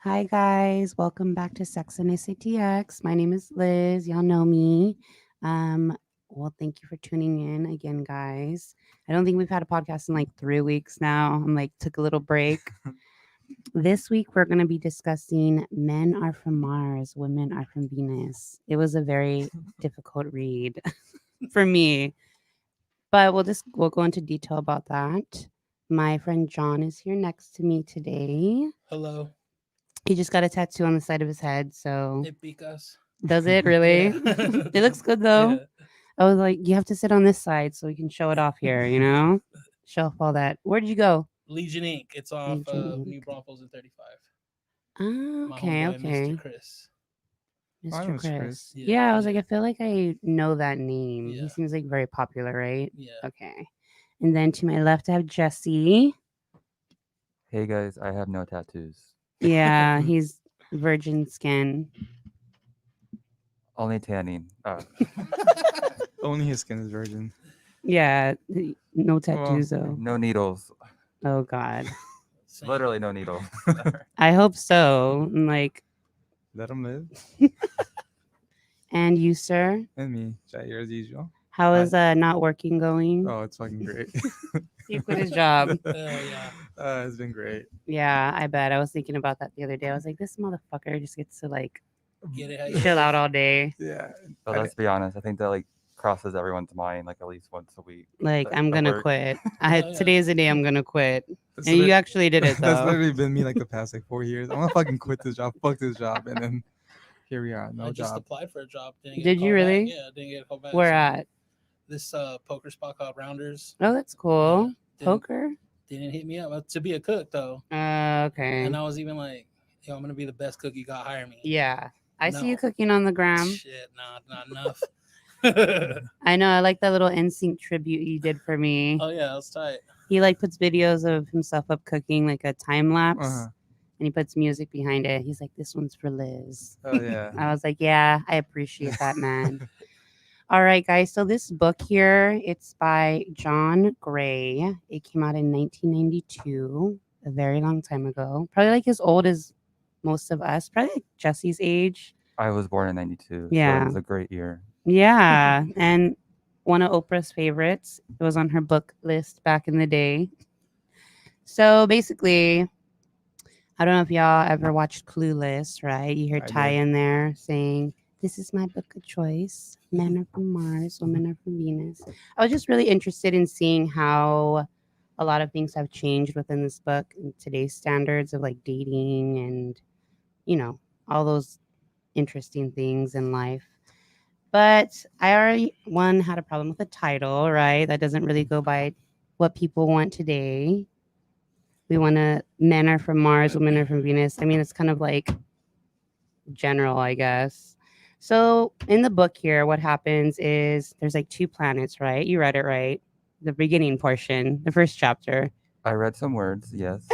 Hi guys, welcome back to Sex and SATX. My name is Liz. Y'all know me. Um, thank you for tuning in again, guys. I don't think we've had a podcast in like 3 weeks now. I'm like took a little break. This week we're gonna be discussing Men Are From Mars, Women Are From Venus. It was a very difficult read for me, but we'll go into detail about that. My friend John is here next to me today. Hello. He just got a tattoo on the side of his head, so It picas. does it really? Yeah. It looks good though. Yeah. I was like, you have to sit on this side so we can show it off here, Show off all that. Where did you go? Legion Inc. It's off Legion New Ink. Braunfels in 35. Ah, My okay, homeboy, Mr. okay. Chris. Mr. Finals, Chris. Chris. Yeah. Yeah, I was like, Yeah. I feel like I know that name. He Yeah. seems like very popular, right? Yeah. Okay. And then to my left, I have Jesse. Hey guys, I have no tattoos. Yeah, he's virgin skin. Only tanning. Only his skin is virgin. Yeah, no Well, tattoos though. No needles. Oh God. Same. Literally no needles. I hope so. I'm like, let him live. and you, sir? And me, Jair, as usual. How Hi. is not working going? Oh, it's fucking great. He quit his job. Yeah. It's been great. Yeah, I bet. I was thinking about that the other day. I was like, this motherfucker just gets to like Get it how you chill live. out all day. Yeah. But let's be honest, I think that like crosses everyone's mind like at least once a week. Like, The- I'm the gonna work. quit. Oh, yeah. Today's the day I'm gonna quit. That's And you lit- actually did it That's though. literally been me like the past like 4 years. I'm gonna fucking quit this job. Fuck this job. And then here we are. No I just job. applied for a job. Didn't get Did a you call really? Back. Yeah, didn't get a call back. Where So at? This poker spot called Rounders. Oh, that's cool. Yeah, Poker? Didn't hit me up to be a cook though. Okay. And I was even like, yo, I'm gonna be the best cook you got. Hire me. Yeah. I see you No. cooking on the gram. Shit, not enough. I know. I like that little NSYNC tribute you did for me. Oh yeah, that's tight. He like puts videos of himself up cooking, like a time lapse, Uh-huh. and he puts music behind it. He's like, "This one's for Liz." Oh yeah. I was like, "Yeah, I appreciate that, man." All right, guys. So this book here, it's by John Gray. It came out in 1992, a very long time ago. Probably like as old as most of us. Probably like Jesse's age. I was born in 92. So Yeah. it was a great year. Yeah, and one of Oprah's favorites. It was on her book list back in the day. So basically, I don't know if y'all ever watched Clueless, right? You hear I Ty did. in there saying, "This is my book of choice. Men are from Mars, women are from Venus." I was just really interested in seeing how a lot of things have changed within this book and today's standards of like dating and, all those interesting things in life. But I already had a problem with the title, right? That doesn't really go by what people want today. We want to men are from Mars, women are from Venus. I mean, it's kind of like general, I guess. So in the book here, what happens is there's like two planets, right? You read it right. The beginning portion, the first chapter. I read some words, yes.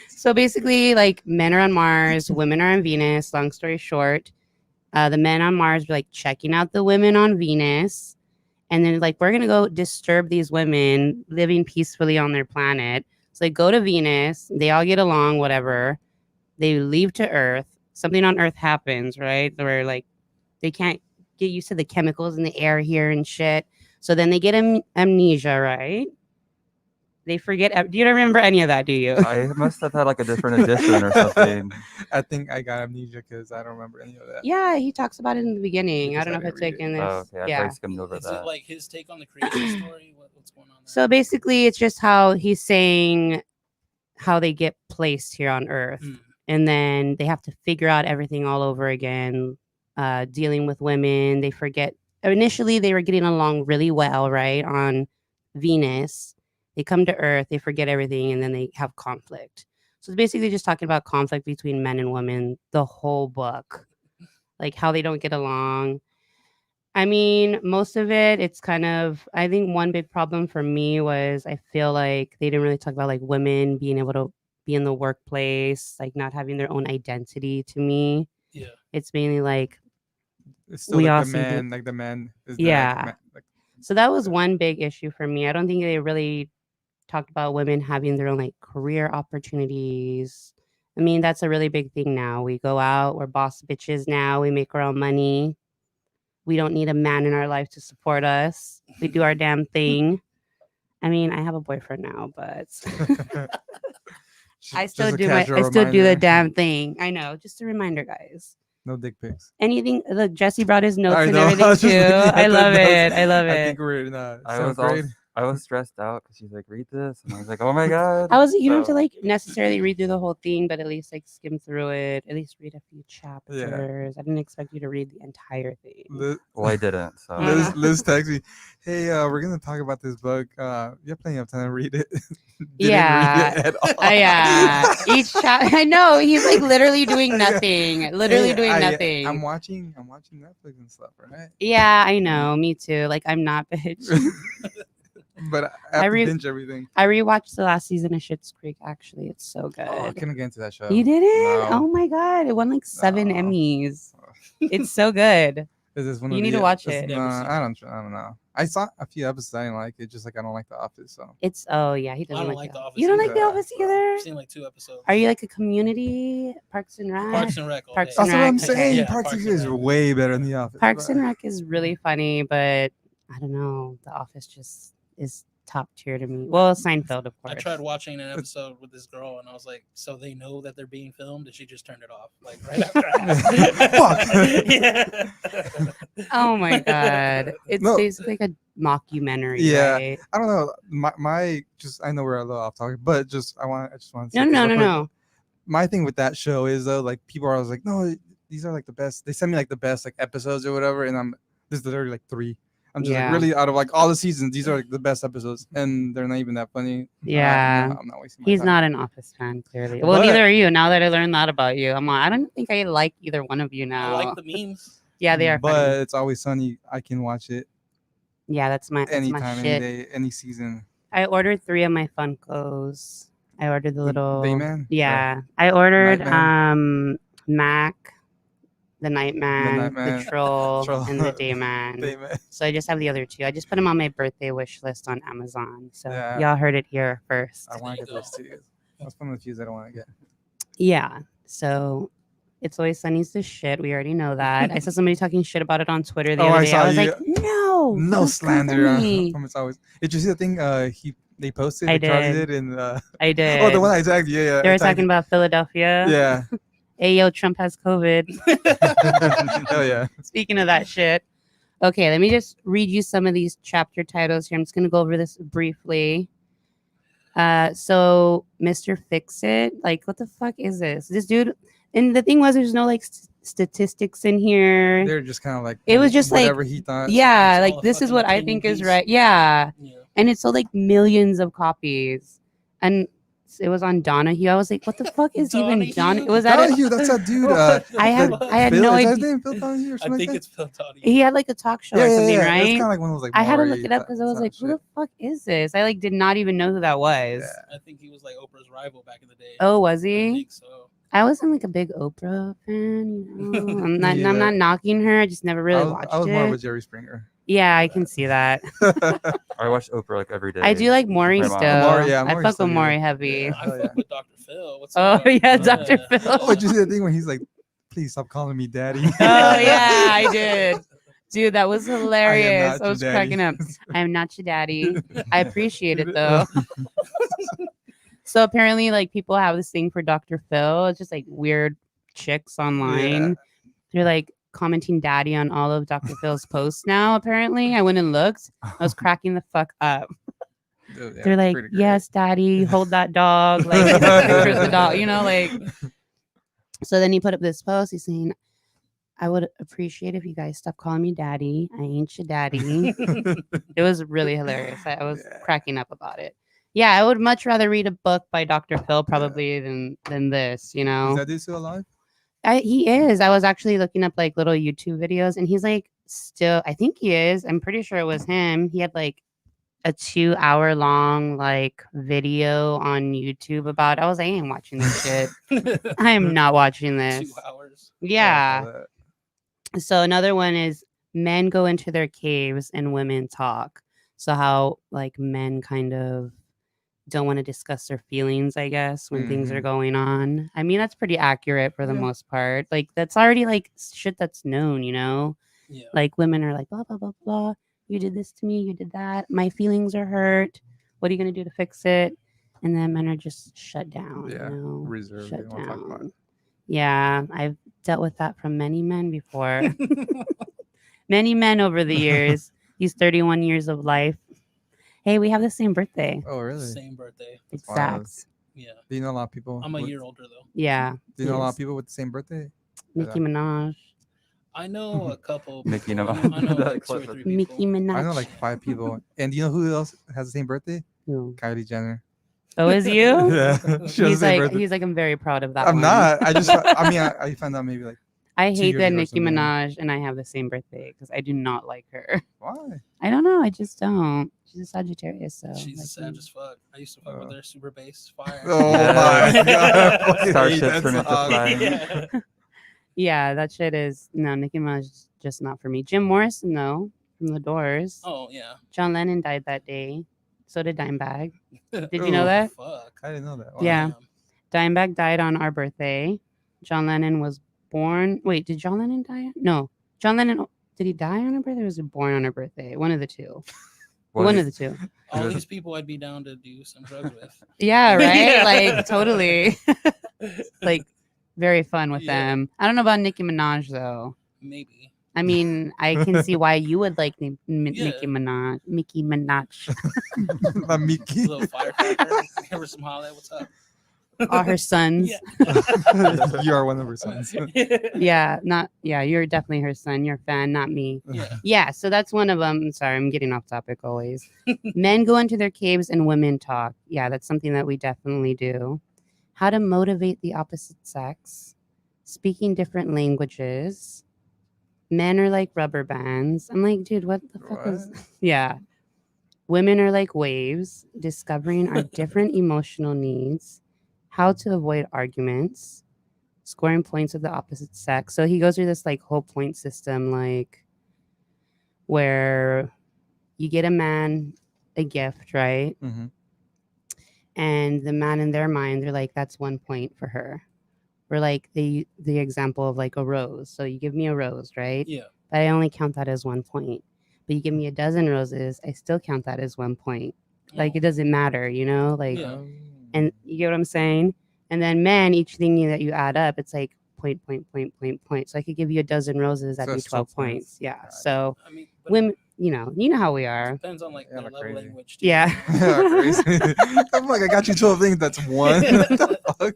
So basically, like men are on Mars, women are on Venus. Long story short, the men on Mars were like checking out the women on Venus. And then like, we're going to go disturb these women living peacefully on their planet. So they go to Venus, they all get along, whatever. They leave to Earth. Something on Earth happens, right? Where like they can't get used to the chemicals in the air here and shit. So then they get amnesia, right? They forget. Do you remember any of that, do you? I must have had like a different edition or something. I think I got amnesia because I don't remember any of that. Yeah, he talks about it in the beginning. I Because don't know I if didn't it's read like it. in this. Oh, okay. I Yeah. probably skimmed over Is that. it like his take on the creation story? What's going on there? So basically, it's just how he's saying how they get placed here on Earth. Mm. And then they have to figure out everything all over again, dealing with women. They forget. Initially, they were getting along really well, right, on Venus. They come to Earth, they forget everything, and then they have conflict. So it's basically just talking about conflict between men and women, the whole book, like how they don't get along. I mean, most of it, it's kind of, I think one big problem for me was I feel like they didn't really talk about like women being able to be in the workplace, like not having their own identity to me. Yeah. It's mainly like, It's still We like all the see the- man, like the man is the Yeah. like, so that was one big issue for me. I don't think they really talked about women having their own like career opportunities I mean, that's a really big thing now. We go out, we're boss bitches now. We make our own money. We don't need a man in our life to support us. We do our damn thing. I mean, I have a boyfriend now, but I Just still a do casual I still do the reminder. damn thing. I know. Just a reminder, guys. No dick pics. Anything. Look, Jesse brought his notes I and know, I everything was too. just looking at I the love notes. it. I love I it. think we're in I seventh was grade. I was stressed out because she's like, read this, and I was like, oh my god. I was. You don't have to So, like necessarily read through the whole thing, but at least like skim through it. At least read a few chapters. I didn't expect you to read the entire thing. well, I didn't. So Liz texted me, "Hey, we're gonna talk about this book. You have plenty of time to read it." Didn't Yeah. read it at all. Each chapter. I know he's like literally doing Yeah. nothing. Literally Hey, doing I'm nothing. watching Netflix and stuff, right? Yeah, I know. Me too. Like I'm not bitch. But I have to re- binge everything. I rewatched the last season of Schitt's Creek. Actually, it's so good. Oh, I couldn't get into that show. You didn't? No. Oh my god! It won like 7 No. Emmys. It's so good. Is this one You of need the- to watch it's- it. No, Never seen I don't know. I saw a few episodes. I didn't like it. Just like I don't like The Office. So It's oh yeah, he doesn't don't like like The Office You don't like either. The Office either? I've seen like 2 episodes. Are you like a Community, Parks and Rec? Parks and Rec? All Parks day. and that's what I'm Rec, okay. saying. Yeah, Parks and Parks Rec and is Rec. way better than The Office. Parks but- and Rec is really funny, but I don't know. The Office just is top tier to me. Well, Seinfeld, of course. I tried watching an episode with this girl, and I was like, "So they know that they're being filmed?" And she just turned it off, like right after. Fuck. Oh my god, it's No. basically like a mockumentary. Yeah. right? I don't know. My just I know we're a little off topic, but just I just want to No, say no, this no, real quick. no. My thing with that show is though, like people are always like, no, these are like the best. They send me like the best like episodes or whatever, and this is literally like 3. I'm just Yeah. like really out of like all the seasons, these are like the best episodes, and they're not even that funny. Yeah. I'm not wasting my He's time. not an Office fan, clearly. Well, But- neither are you. Now that I learned that about you, I'm like, I don't think I like either one of you I now. like the memes. Yeah, they are But funny. It's Always Sunny. I can watch it Yeah, that's my anytime, any shit. day, any season. I ordered 3 of my Funkos. I ordered the little Dayman? Yeah, I ordered Nightman? Mac, the Nightman, the Nightman. Troll, Troll. and the Dayman. Dayman. So I just have the other 2. I just put them on my birthday wish list on Amazon. So Yeah. y'all heard it here first. I want to get There you those too. That's one of the few I don't want to get. Yeah. So It's Always Sunny's the shit. We already know that. I saw somebody talking shit about it on Twitter the Oh, other I day. saw I was you. like, no, No don't slander cover me. from It's Always. Did you see the thing they posted? I Charlie did. did in I did. oh, the one I tagged. Yeah. They I were tagged talking you. about Philadelphia. Yeah. Hey, yo, Trump has COVID. Hell yeah. Speaking of that shit. Okay, let me just read you some of these chapter titles here. I'm just going to go over this briefly. So Mr. Fix It, like, what the fuck is this? This dude, and the thing was, there's no like statistics in here. They're just kind of like It was just like- whatever he thought. Yeah, It's like all a this is fucking what I opinion think is piece. right. Yeah, Yeah. and it sold like millions of copies, and it was on Donahue. I was like, what the fuck is even Donahue? Donahue? Was that? Donahue, that's that dude. I had Phil, no is that his idea. name? Phil Donahue or I something think like it's Phil Donahue. He had like a talk show that? or Yeah, something, It's right? kind of like one of those like. I had to look Maury it up because I was type like, who the shit. fuck is this? I like did not even know who that was. Yeah. I think he was like Oprah's rival back in the day. Oh, was I he? think so. I wasn't like a big Oprah fan, you know. I'm not. I'm neither. not knocking her. I just never really watched I was more of a it. Jerry Springer. Yeah, I can see that. I watch Oprah like every day. I do like Maury My still. mom. Maury, yeah, I Maury's fuck still with good. Maury heavy. Yeah. I Oh, fuck yeah. with Dr. Phil. What's Oh, up? yeah, Dr. Phil. Oh, did you see the thing when he's like, "Please stop calling me daddy"? Oh yeah, I did. Dude, that was hilarious. not I was your cracking daddy. up. I am not your daddy. I appreciate it though. So apparently, like people have this thing for Dr. Phil. It's just like weird chicks online. They're like commenting daddy on all of Dr. Phil's posts now. Apparently, I went and looked. I was cracking the fuck up. Dude, yeah, They're it's like, pretty great. yes, daddy, hold that dog. Like, he has pictures of the dog, you know, like. So then he put up this post. He's saying, I would appreciate if you guys stop calling me daddy. I ain't your daddy. It was really hilarious. I was Yeah. cracking up about it. Yeah, I would much rather read a book by Dr. Phil probably than this, you know. Is that dude still alive? He is. I was actually looking up like little YouTube videos and he's like still, I think he is. I'm pretty sure it was him. He had like a 2-hour long like video on YouTube about it. I was like, I ain't watching this shit. I am not watching this. 2 hours. Yeah. So another one is men go into their caves and women talk. So how like men kind of don't want to discuss their feelings, I guess, when things are Mhm. going on. I mean, that's pretty accurate for the Yeah. most part. Like, that's already like shit that's known, you know? Yeah. Like, women are like, blah, blah, blah, blah. You did this to me. You did that. My feelings are hurt. What are you going to do to fix it? And then men are just shut down, Yeah, you know? reserved, they Shut don't wanna talk about it. down. Yeah, I've dealt with that from many men before. Many men over the years. These 31 years of life. Hey, we have the same birthday. Oh, really? Same birthday. That's wild. Exact. Yeah. Do you know a lot of people? I'm a with- year older though. Yeah. Do you know a lot yes. of people with the same birthday? Nicki Minaj. I know a couple. Nicki people. Minaj. I know That like 2 or clip 3 is- Nicki people. Minaj. I know like 5 people. And do you know who else has the same birthday? Who? Kylie Jenner. Oh, is you? Yeah, she has the He's same like, birthday. he's like, I'm very proud of that. I'm one. not. I just. I mean, I found out maybe like I 2 hate years that ago or Nicki something. Minaj and I have the same birthday because I do not like her. why. I don't know. I just don't. She's a Sagittarius, so She's like, sad as fuck. I used to fuck with her. Super bass fire. Oh Yeah. my god! I fucking hate Starships that are meant to song. fly. Yeah. yeah, that shit is no. Nicki Minaj is just not for me. Jim Morrison though, from The Doors. Oh yeah. John Lennon died that day. So did Dimebag. Did you Ooh. know that? Fuck. I didn't know that. Wow. Yeah. Dimebag died on our birthday. John Lennon was born. Wait, did John Lennon die? No. John Lennon, did he die on our birthday or was he born on our birthday? One of the two. Well, One he- of the two. All these people I'd be down to do some drugs with. Yeah, right? Yeah. Like, totally. Like, very fun with Yeah. them. I don't know about Nicki Minaj, though. Maybe. I mean, I can see why you would like Nicki Yeah. Minaj. Nicki Minaj. My Mickey. Little firecracker. Give her some holla. What's up? All her sons. Yeah. You are one of her sons. Yeah, you're definitely her son. You're a fan, not me. Yeah. Yeah, so that's one of them. Sorry, I'm getting off topic always. Men go into their caves and women talk. Yeah, that's something that we definitely do. How to motivate the opposite sex. Speaking different languages. Men are like rubber bands. I'm like, dude, what the fuck is. What? Yeah. Women are like waves. Discovering our different emotional needs. How to avoid arguments. Scoring points with the opposite sex. So he goes through this like whole point system, like where you get a man a gift, right? hmm And the man in their mind, they're like, that's 1 point for her. Or like the example of like a rose. So you give me a rose, right? Yeah. But I only count that as 1 point. But you give me a dozen roses, I still count that as 1 point. Like it doesn't matter, you know? Like Yeah. and you get what I'm saying? And then men, each thing that you add up, it's like point, point, point, point, point. So I could give you a dozen roses, that'd So be it's 12 12 points. points. Yeah. Got it. So I mean, but women, you know how we are. it depends on like Yeah, their like love crazy. language. too, Yeah. you know? Yeah, crazy. I'm like, I got you 12 things. That's one. What the fuck?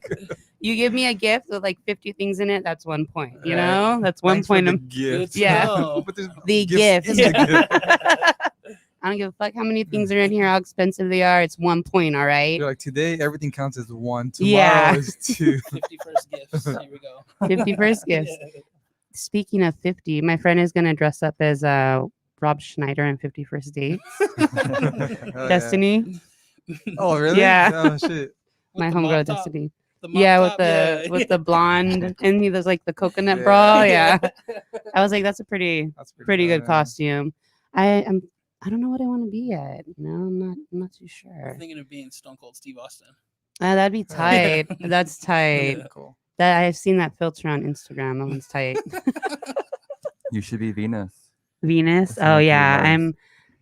You give me a gift with like 50 things in it, that's 1 point. You Right. know? That's 1 Thanks for point. the Of, gift. Yeah. know. But there's the gifts gift. in the gift. I don't give a fuck how many things are in here, how expensive they are. It's 1 point, all right? You're like, today everything counts as one. Tomorrow Yeah. is two. 51st gifts. Here we go. 51st gifts. Yeah. Speaking of 50, my friend is going to dress up as Rob Schneider in 51st Dates. Oh, yeah. Destiny. Oh, really? Yeah. Oh, shit. With My the homegirl mop top, Destiny. the mop Yeah, top, with the blonde and he does like the coconut Yeah. bra. Yeah. I was like, that's a pretty That's good yeah. costume. I don't know what I want to be yet. You know, I'm not too I'm sure. thinking of being Stone Cold Steve Austin. That'd be tight. Yeah. That's tight. Yeah. Cool. That I've seen that filter on Instagram. That one's tight. You should be Venus. Venus. That's Oh Nicki yeah, Minaj.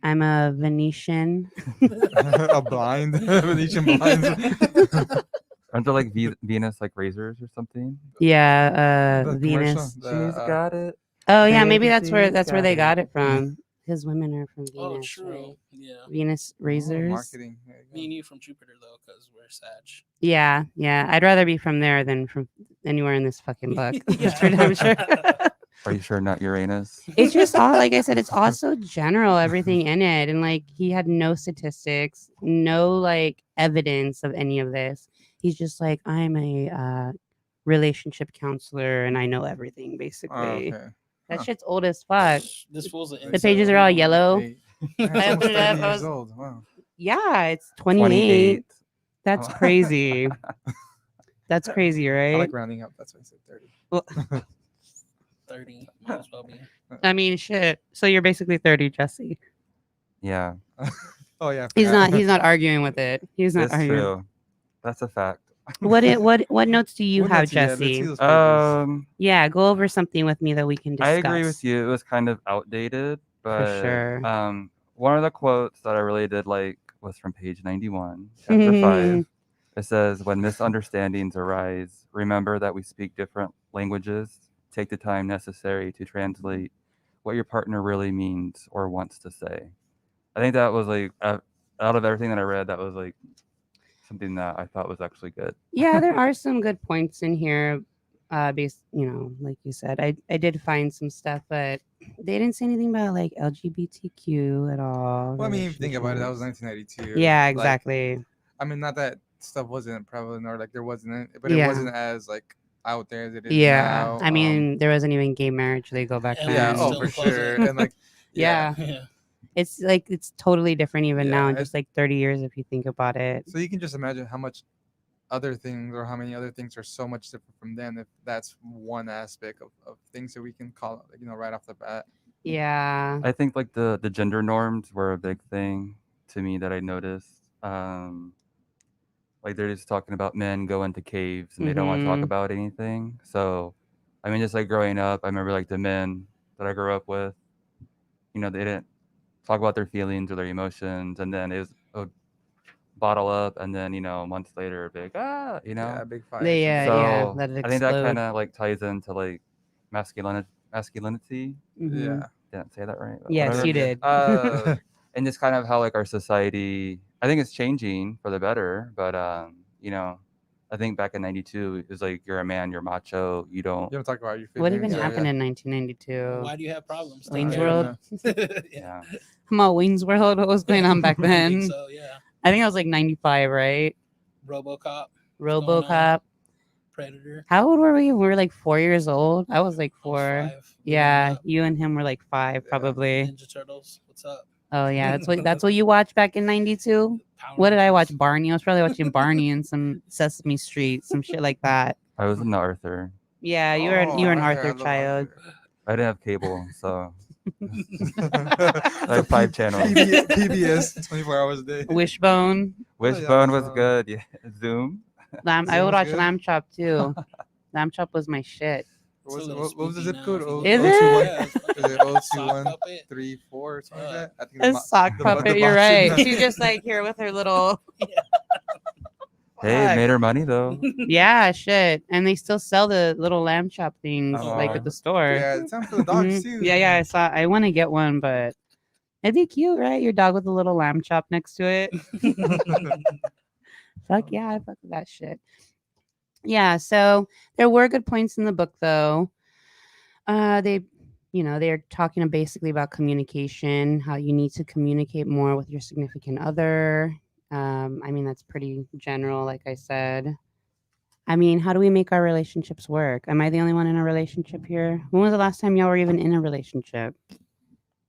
I'm a Venetian. A blind Venetian blinds. Aren't there like Venus like razors or something? Yeah, The Venus. commercial, She's got it. Oh yeah, Baby, maybe that's where she's they got got it from. Because women are from Venus. Oh, right? true. Yeah. Venus razors. marketing. There you go. Me and you from Jupiter though, because we're Sag. Yeah. I'd rather be from there than from anywhere in this fucking book. That's for damn sure. Are you sure not Uranus? It's just all, like I said, it's all so general, everything in it. And like he had no statistics, no like evidence of any of this. He's just like, I'm a relationship counselor and I know everything basically. Oh, okay. That Huh. shit's old as fuck. This fool's an The pages are all yellow. Hey. That's opened it up, I years was- old. Wow. Yeah, it's 28. That's Oh. crazy. That's crazy, I right? like rounding up. That's why I said 30. 30. Might as well be. I mean, shit. So you're basically 30, Jesse. Yeah. Oh yeah. I He's forgot. not. He's not arguing with it. He's not It's arguing. true. That's a fact. What notes do you What have, notes- yeah, let's see Jesse? those pages. Yeah, go over something with me that we can discuss. I agree with you. It was kind of outdated, but sure. one of the quotes that I really did like was from page 91, chapter 5. It says, "When misunderstandings arise, remember that we speak different languages. Take the time necessary to translate what your partner really means or wants to say." I think that was like out of everything that I read, that was like something that I thought was actually good. Yeah, there are some good points in here. Based, like you said, I did find some stuff, but they didn't say anything about like LGBTQ at all. Well, I mean, if you think about it, that was relationships. 1992. Yeah, Like, exactly. I mean, not that stuff wasn't prevalent or like there wasn't, but Yeah. it wasn't as like out there as it is Yeah, now. I mean, there wasn't even gay marriage. They go back And then. yeah, it's oh still for in closet. sure, and like Yeah. Yeah. It's like it's totally different even now in Yeah, just like 30 years if you think about it. so you can just imagine how much other things or how many other things are so much different from then if that's one aspect of things that we can call right off the bat. Yeah. I think like the gender norms were a big thing to me that I noticed. Like they're just talking about men go into caves and they don't want to talk Mhm. about anything. So, I mean, just like growing up, I remember like the men that I grew up with, they didn't talk about their feelings or their emotions, and then it would bottle up, and then months later, it'd be like Yeah, big fights. They and yeah, So let it I think that explode. kind of like ties into like masculinity. Mhm. yeah. Didn't say that right. But Yes, whatever. you did. And just kind of how like our society, I think it's changing for the better, but I think back in 92 it was like you're a man, you're macho, you don't. You don't talk about your What feelings. even or- happened in 1992? Why do you have problems? Take Wayne's care of World? them. Yeah. Come on, Wayne's World. What was going on back I think then? so, yeah. I think I was like 95, right? RoboCop, RoboCop. Predator. How old were we? We were like 4 years old. I was like I was 4. 5. Yeah, you and him were like 5, Yeah. probably. Ninja Turtles. What's up? Oh yeah, that's what you watched back in 92. Power What did I watch? Rangers. Barney. I was probably watching Barney and some Sesame Street, some shit like that. I was into Arthur. Yeah, you Oh, were an I Arthur love child. Arthur. I didn't have cable, so It's like a 5 channels. PBS 24 hours a day. Wishbone. Wishbone was Wishbone. good. Yeah. Zoom. I Zoom would was watch good? Lamb Chop too. Lamb Chop was my shit. It's a What little was the spooky zip now code? if you look Is at it? Yeah, it's Is it fucking 021? sock puppet. 3, 4, something like that. I think A sock the puppet. box You're in- right. She's just like here with her little. Hey, it Fuck. made her money though. Yeah, shit. And they still sell the little lamb chop things like Oh. at the store. Yeah, it's time for the dogs Mhm. too. Yeah. I want to get one, but it'd be cute, right? Your dog with a little lamb chop next to it. Fuck yeah, I fuck with that shit. Yeah, so there were good points in the book though. They're talking basically about communication, how you need to communicate more with your significant other. I mean, that's pretty general, like I said. I mean, how do we make our relationships work? Am I the only one in a relationship here? When was the last time y'all were even in a relationship?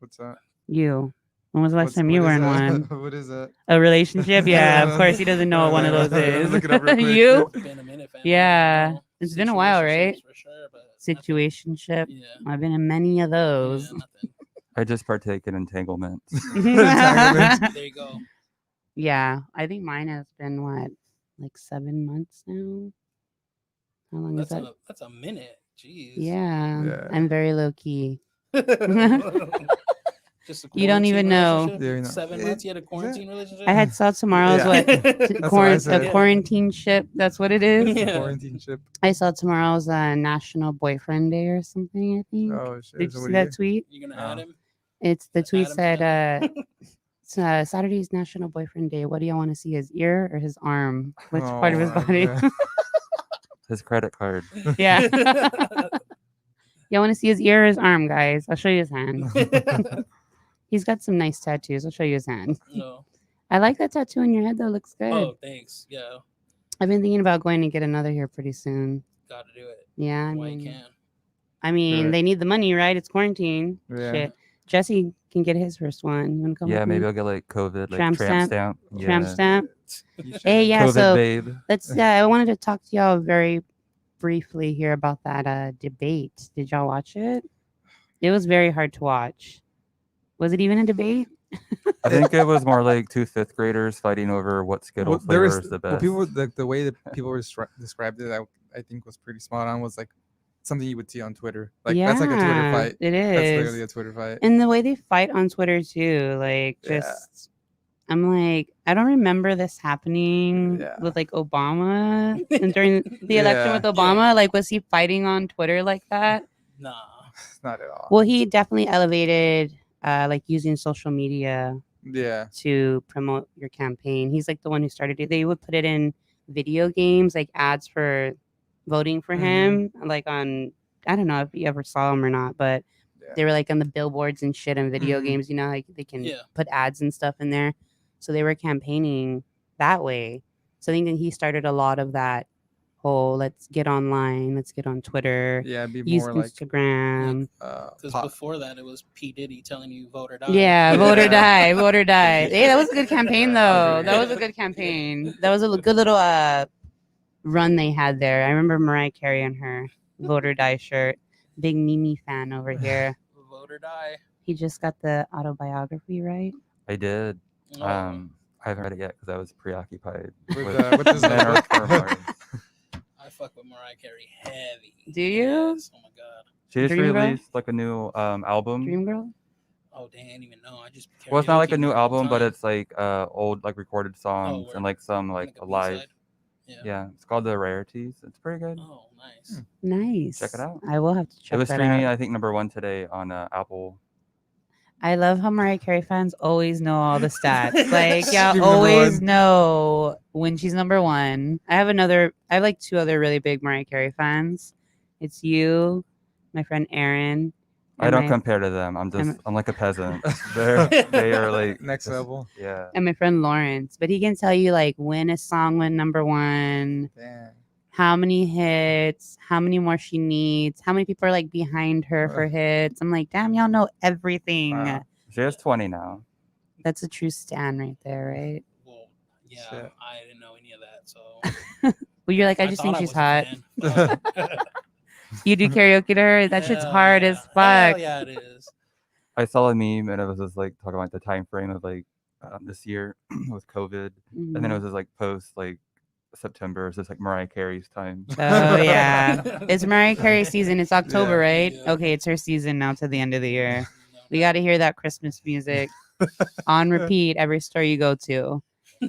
What's that? You. When was the last What's- time what you were is in that? one? What is that? A relationship? Yeah, of course. He doesn't know what one of those is. Look it up real quick. You? Been a minute, fam. Yeah. I don't know. It's been a while, right? Situationships For sure, but Situationship. Yeah. I've been in many of those. Yeah, nothing. I just partake in entanglements. Entanglements. There you go. Yeah, I think mine has been what, like 7 months now. How long is that? That's a minute. Jeez. Yeah, Yeah. I'm very low key. Just a You don't even quarantine know. relationship? Yeah, you know. 7 It- months. You had a is quarantine relationship. I had saw tomorrow's Yeah. what That's what I said. a quarantine ship. That's what it is. Yeah. Quarantine ship. I saw tomorrow's National Boyfriend Day or something. I think. Oh shit. Did So you what see do you- that tweet? You gonna add Oh. him? It's the tweet Adam said, Sandler. it's, Saturday's National Boyfriend Day. What do y'all want to see? His ear or his arm? Which part of his Oh, body? man. His credit card. Yeah. Y'all want to see his ear or his arm, guys? I'll show you his hand. He's got some nice tattoos. I'll show you his hand. No. I like that tattoo on your head, though. Looks good. Oh, thanks. Yeah, I've been thinking about going to get another here pretty soon. gotta do it. Yeah, Why you can? I mean, Right. they need the money, right? It's quarantine. Yeah. Shit. Jesse can get his first one. You want to come? Yeah, with maybe me? I'll get like COVID, like Tramp tramp stamp? stamp. Tramp Yeah. stamp. You should. Hey, yeah. COVID So babe. let's. I wanted to talk to y'all very briefly here about that debate. Did y'all watch it? It was very hard to watch. Was it even a debate? I think it was more like two fifth graders fighting over what Skittle There flavor was is the well, best. people the way that people described it, I think was pretty spot on. Was like something you would see on Twitter. Like that's like a Twitter Yeah, fight. it That's literally a is. Twitter fight. And the way they fight on Twitter too, like Yeah. just I'm like, I don't remember this happening Yeah. with like Obama and during the election Yeah. with Obama. Like, was he fighting on Twitter like that? Nah. Not at all. Well, he definitely elevated like using social media Yeah. to promote your campaign. He's like the one who started it. They would put it in video games, like ads for voting for him, like on I don't know if you ever saw him or not, but Yeah. they were like on the billboards and shit in video Mhm. games. You know, like they can Yeah. put ads and stuff in there. So they were campaigning that way. So I think that he started a lot of that whole let's get online, let's get on Twitter, Yeah. Be use more like Instagram. Because before that, it was P Diddy telling you vote or die. Yeah, vote or Yeah. die, vote or die. Hey, that was a good campaign though. Agreed. That was a good campaign. That was a good little run they had there. I remember Mariah Carey in her vote or die shirt. Big Mimi fan over here. Vote or die. He just got the autobiography, right? I did. Oh. I haven't read it yet because I was preoccupied with his Men Are book. for Mars. I fuck with Mariah Carey heavy. Do you? Yes. Oh my god. She just Dream Girl? released like a new album. Dream Girl? Oh, they didn't even know. I just. Well, it's not like a karaoke new the whole album, but time. it's like old like recorded songs word. and like some like a live. B-side. Yeah. Yeah, it's called The Rarities. It's pretty good. Oh, nice. Nice. Check it out. I will have to check It was that streaming, out. I think, #1 today on Apple. I love how Mariah Carey fans always know all the stats. Like, y'all Stream number always one. know when she's number one. I have like two other really big Mariah Carey fans. It's you, my friend Aaron. I and don't my- compare to them. I'm I'm- like a peasant. They are like Next just- level. Yeah. and my friend Lawrence. But he can tell you like when a song went number one, Damn. how many hits, how many more she needs, how many people are like behind her for hits. I'm like, damn, y'all know everything. Wow. She has 20 now. That's a true stan right there, right? Well, yeah, Shit. I didn't know any of that, so. Well, you're like, I just think thought she's was a hot. fan. You do karaoke to her? That shit's Hell hard yeah. as fuck. Hell yeah, it is. I saw a meme and it was just like talking about the time frame of like this year with COVID, and then it Mhm. was just like post like September. It's just like Mariah Carey's time. Oh yeah, it's Mariah Carey season. It's October, Yeah. right? Yeah. Okay, it's her season now to the end of the year. No, We got to hear that Christmas music on repeat every store you go to.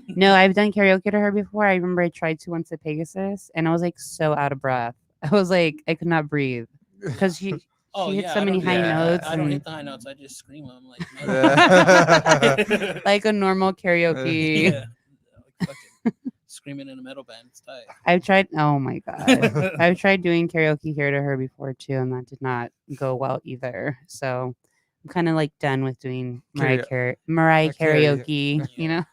No, I've done karaoke to her before. I remember I tried to once at Pegasus, and I was like so out of breath. I was like, I could not breathe because she Oh, hit yeah, so I many don't do high that. notes. I don't and- hit the high notes. I just scream them like. Yeah. like a normal karaoke. Yeah. Like fucking screaming in a metal band. It's tight. I've tried. Oh my god, I've tried doing karaoke here to her before too, and that did not go well either. So I'm kind of like done with doing Mariah karaoke. Yeah. You know?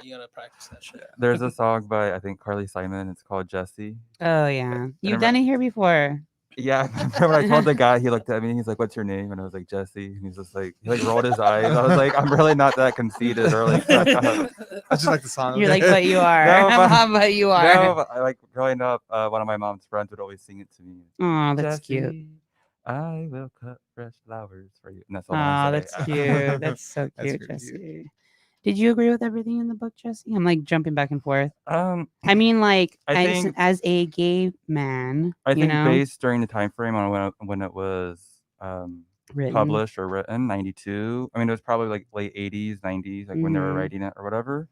You gotta practice that shit. There's a song by I think Carly Simon. It's called Jessie. Oh yeah, you've I'm done right. it here before. Yeah, I remember when I told the guy, he looked at me and he's like, "What's your name?" And I was like, "Jesse." And he's just like, he like rolled his eyes. I was like, "I'm really not that conceited or like stuck up." I just like the song. You're like, but you are. No, but- Mom, but you are. No, but I like growing up. One of my mom's friends would always sing it to me. Oh, that's cute. Jessie, I will cut fresh flowers for you. And that's all Oh, I'm gonna that's say. cute. That's so That's cute, pretty cute. Jesse. Did you agree with everything in the book, Jesse? I'm like jumping back and forth. I I mean, like, I think- as a gay man, you think know, based during the time frame on when it was written. published or written, 92. I mean, it was probably like late 80s, 90s, like when they were Mhm. writing it or whatever.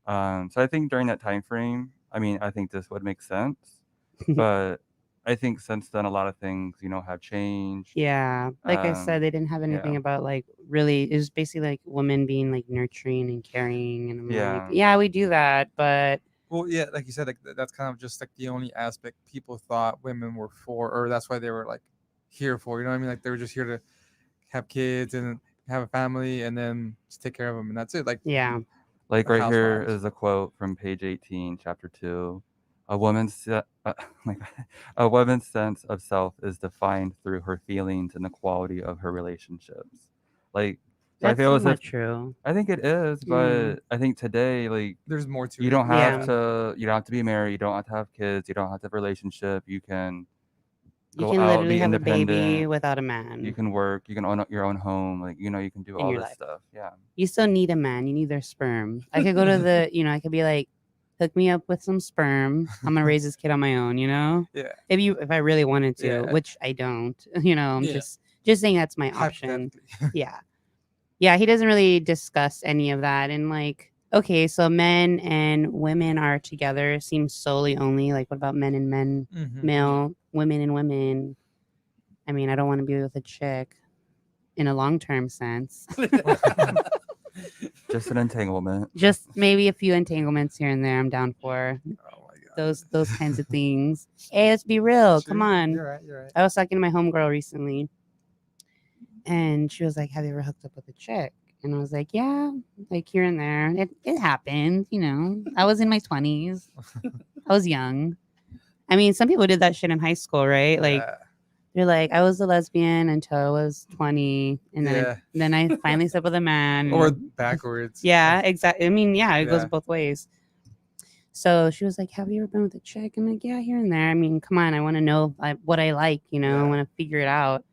So I think during that time frame, I mean, I think this would make sense. But I think since then, a lot of things, have changed. Yeah, like I said, they didn't have anything yeah. about like really. It was basically like women being like nurturing and caring, and I'm Yeah. like, yeah, we do that, but Well, yeah, like you said, like that's kind of just like the only aspect people thought women were for, or that's why they were like here for. You know what I mean? Like they were just here to have kids and have a family, and then just take care of them, and that's it. Like yeah, Like Or right here housewives. is a quote from page 18, chapter 2. A woman's like a woman's sense of self is defined through her feelings and the quality of her relationships. Like so I that's feel as somewhat if true. I think it is, but I think today like there's more to you it. don't have Yeah. to be married, you don't have to have kids, you don't have to have a relationship. You can You go can out, literally be have a baby independent. without a man You can work. You can own your own home. Like you can do in all your this life. stuff. Yeah. You still need a man. You need their sperm. I could go to the, I could be like, hook me up with some sperm. I'm gonna raise this kid on my own. Yeah. If I really wanted to, Yeah. which I don't. I'm Yeah. just saying that's my option. Hypothetically. Yeah. He doesn't really discuss any of that. And like, okay, so men and women are together. Seems solely only. Like, what about men and men, Mhm. male, women and women? I mean, I don't want to be with a chick in a long term sense. Just an entanglement. Just maybe a few entanglements here and there. I'm down for Oh my god. those kinds of things. Hey, let's be real. Come True. on. You're right. You're right. I was talking to my homegirl recently, and she was like, "Have you ever hooked up with a chick?" And I was like, "Yeah, like here and there. It happened. I was in my 20s. I was young. I mean, some people did that shit in high school, right? Like Yeah. they're like, I was a lesbian until I was 20, and then I finally slept with a man. Or backwards. Yeah, exactly. I mean, yeah, it goes Yeah. both ways. So she was like, "Have you ever been with a chick?" I'm like, "Yeah, here and there. I mean, come on, I want to know what I like. I Yeah. want to figure it out."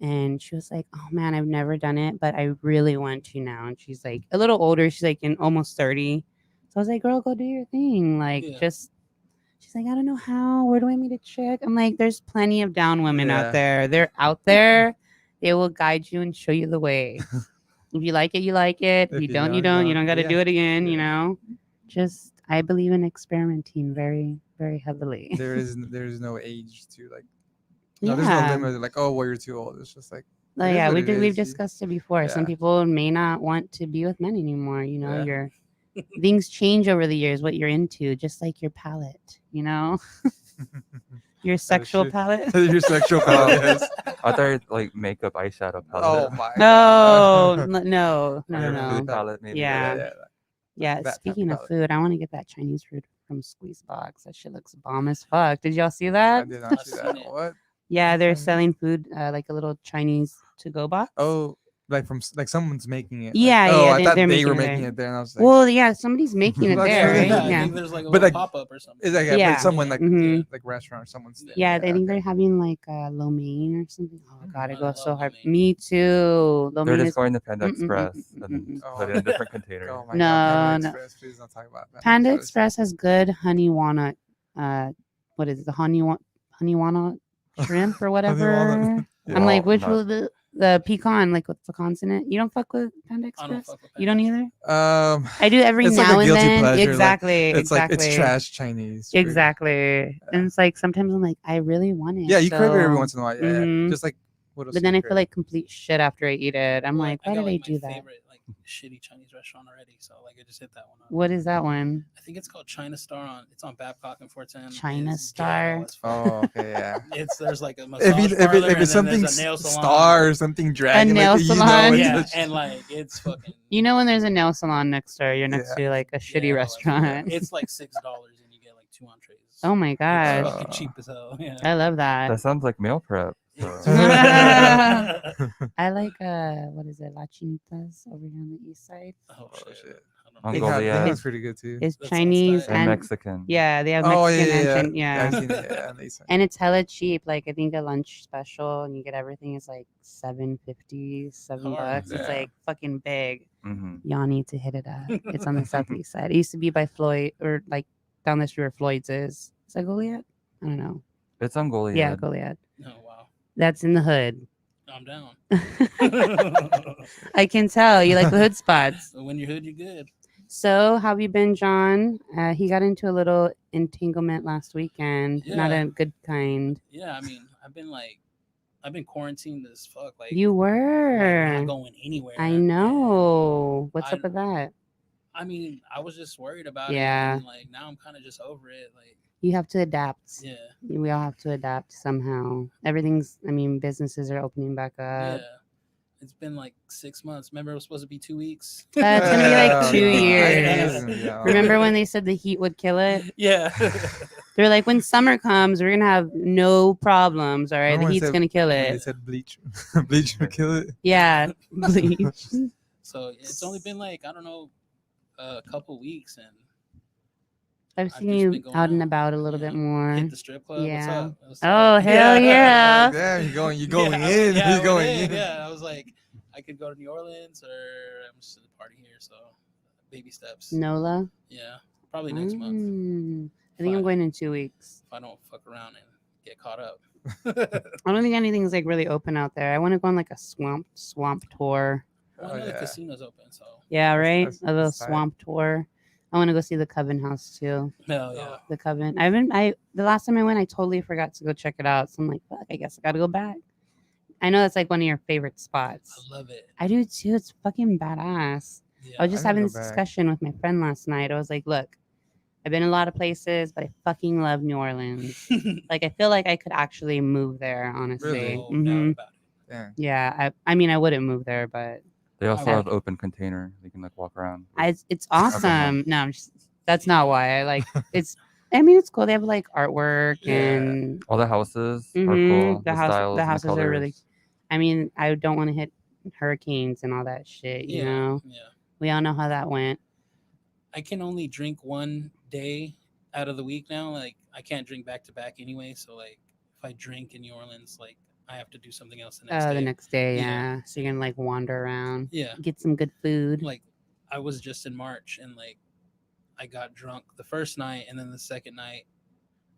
And she was like, "Oh man, I've never done it, but I really want to now." And she's like a little older. She's like in almost 30. So I was like, "Girl, go do your thing. Like, Yeah. just." She's like, "I don't know how. Where do I meet a chick?" I'm like, "There's plenty of down women Yeah. out there. They're out there. They will guide you and show you the way. If you like it, you like it. If you don't, you don't. You don't got to Yeah. do it again. Yeah. Just I believe in experimenting very, very heavily. There is no age to like. No, there's no Yeah. limit. Like, oh, well, you're too old. It's just like. Like, it is yeah, what we it did. We've is. You- discussed it before. Some Yeah. people may not want to be with men anymore. Yeah. Your things change over the years. What you're into, just like your palate. Your sexual true. palate. Your sexual palate. Yes. I thought like makeup, eyeshadow Oh palette. my. No, God. no, Or no. food palette, maybe. Yeah. Yeah, That type of speaking of palette. food, I want to get that Chinese food from Squeeze Box. That shit looks bomb as fuck. Did y'all see I that? did not see I've that. seen it. What? Yeah, they're Chinese? selling food like a little Chinese to-go box. Oh, like like someone's making it. Yeah, Like, oh, yeah, I thought they're they were making it making there. it there, and I was like, Well, yeah, somebody's making it That's there, true. right? Yeah, I Yeah. think there's like a But, little like, pop up or something. it's like, Yeah. like someone like Mhm. like restaurant or someone's. Yeah, I think okay. they're having like lo mein or something. Oh god, it I goes so love hard. lo mein. Me too. Lo They're mein just is going to Panda Mm-mm, Express mm-mm, and mm-mm. Oh. put it in a different container. Oh my No, god, Panda no. Express. Please don't talk about Panda Express has good honey walnut. What is it? The honey walnut shrimp or whatever. Yeah. I'm like, which Walnut. will the pecan? Like what's the consonant? You don't fuck with Panda I don't Express? fuck with You don't Panda. either. I do every it's now like a and guilty then. pleasure. Exactly. It's exactly. like it's trash Chinese. food. Exactly. And it's like sometimes I'm like, I really want it. Yeah, you crave it every so- once in a while. Yeah, Mhm. just like what else? But do then you I feel crave? like complete shit after I eat it. I'm Well, like, why got, did I like, do my that? favorite like shitty Chinese restaurant already, so like I just hit that one up. What is that one? I think it's called China Star it's on Babcock and 410. China It's Star? ghetto as fuck. Oh, okay, yeah. There's like a massage If parlor, it's and then something there's a nail salon. star or something dragon, nail like, salon? it's Yeah, a- and like it's fucking. You know when there's a nail salon next door, you're next Yeah. to like a shitty like, restaurant. it's like $6 and you get like 2 entrees. Oh my It's gosh. fucking cheap as hell. Yeah. I love that. That sounds like meal prep. So. I like what is it, La Chinitas over here on the east side. Oh shit. shit. I They don't know. Mongolia. have that's pretty good too. It's That sounds Chinese tight. And and Mexican. yeah, they have Oh Mexican yeah, and yeah. I've seen it, yeah, and they said- And it's hella cheap. Like I think a lunch special and you get everything is like $7.50, $7. Hard. It's Yeah. like fucking big. Hmm Y'all need to hit it up. It's on the southeast side. It used to be by Floyd or like down the street where Floyd's is. Is that Goliath? I don't know. It's on Goliath. Yeah, Goliath. Oh wow. That's in the hood. I'm down. I can tell you like the hood spots. When you're hood, you're good. So, how have you been, John? He got into a little entanglement last weekend. Not Yeah. a good kind. Yeah, I mean, I've been quarantined as fuck. Like You like, were. not going anywhere. I and know. What's I- up with that? I mean, I was just worried about Yeah. it. And like now I'm kind of just over it. Like, You have to adapt. yeah. We all have to adapt somehow. Businesses are opening back up. Yeah. It's been like 6 months. Remember, it was supposed to be 2 weeks. It's gonna be like 2 Yeah, years. yeah. Remember when they said the heat would kill it? Yeah. They're like, when summer comes, we're gonna have no problems. All right, Remember the when heat's said- gonna kill They it. said bleach, bleach will kill it. Yeah, bleach. So it's only been like, I don't know, a couple weeks, and I've I've seen just you been going out and out. about a little bit Yeah. more. Hit the strip club. What's Yeah. up? What's Oh, up? hell yeah. Damn, you going I in? yeah, I you went going in. in? Yeah, I was like, I could go to New Orleans or I'm just at the party here. So, baby steps. NOLA. Yeah, probably next month I think I'm going in 2 weeks. if I don't fuck around and get caught up. I don't think anything's like really open out there. I want to go on like a swamp tour. Well, Oh, I know the yeah. casino's open, so Yeah, right. That's A little tight. swamp tour. I want to go see the Coven House too. hell yeah. The Coven. I the last time I went, I totally forgot to go check it out. So I'm like, fuck. I guess I gotta go back. I know that's like one of your favorite spots. I love it. I do too. It's fucking badass. Yeah. I was just I gotta having go this back. discussion with my friend last night. I was like, look, I've been in a lot of places, but I fucking love New Orleans. Like, I feel like I could actually move there, honestly. Really? No Mhm. doubt about it. Damn. Yeah, I mean, I wouldn't move there, but They also I have would. open container. You can like walk around. it's awesome. No, that's not why. I like it's. I mean, it's cool. They have like artwork Yeah. and All the houses are Mhm, cool. the house- styles the and houses are really- colors. I mean, I don't want to hit hurricanes and all that shit. You Yeah. know, Yeah. we all know how that went. I can only drink one day out of the week now. Like I can't drink back to back anyway. So like if I drink in New Orleans, like I have to do something else the next day. The next day, Yeah. yeah. So you're gonna like wander around, Yeah. get some good food. Like I was just in March and like I got drunk the first night and then the second night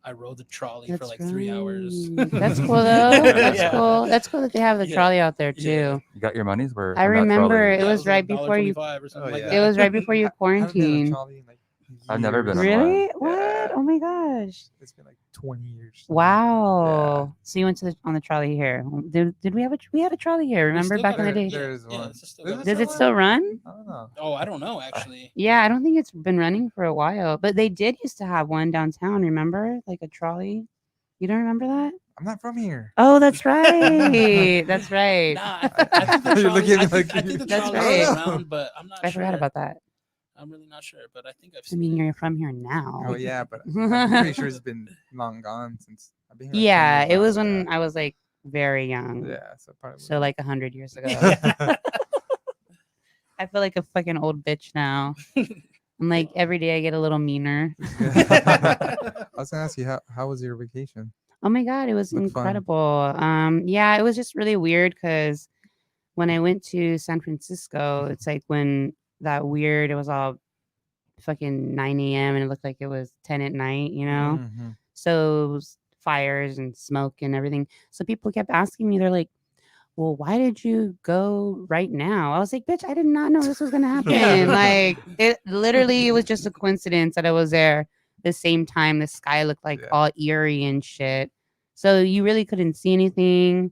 I rode the trolley for like 3 hours. right. That's cool though. That's Yeah. cool. That's cool that they have the Yeah. trolley out there Yeah. too. You got your money's worth. I from that remember trolley. it Yeah, was like right before you- $1.25 or something Oh, like yeah. that. It was right before you I haven't been on a quarantined. trolley in, like, I've never been years. on one. Really? What? Yeah. Oh my gosh! It's been like 20 years. Wow. So you went to on the trolley here. Did we have we had a trolley here? Remember still back got in the it. day? There is Yeah, one. it's still Is got it Does it one? still run? I don't know. Oh, I don't know actually. Yeah, I don't think it's been running for a while, but they did used to have one downtown. Remember, like a trolley? You don't remember that? I'm not from here. Oh, that's right. That's right. Nah, I think the You're trolley, looking I think, like- I think the That's trolley is right. around, but I'm not I sure. forgot about that. I'm really not sure, but I think I've I seen mean, it. you're from here now. Oh yeah, but I'm pretty sure it's been long gone since I've been here. Like 10 Yeah, years it now, was so when I was like very young. Yeah, so probably. So like 100 years ago. Yeah. I feel like a fucking old bitch now. I'm like every day I get a little meaner. I was gonna ask you how was your vacation? Oh my god, it was Looked fun. incredible. Yeah, it was just really weird because when I went to San Francisco, it's like when that weird, it was all fucking 9 a.m. and it looked like it was 10 at night, you know? Mhm. So it was fires and smoke and everything. So people kept asking me, they're like, well, why did you go right now? I was like, bitch, I did not know this was gonna happen. Like it literally was just a coincidence that I was there the same time. The sky looked like Yeah. all eerie and shit. So you really couldn't see anything.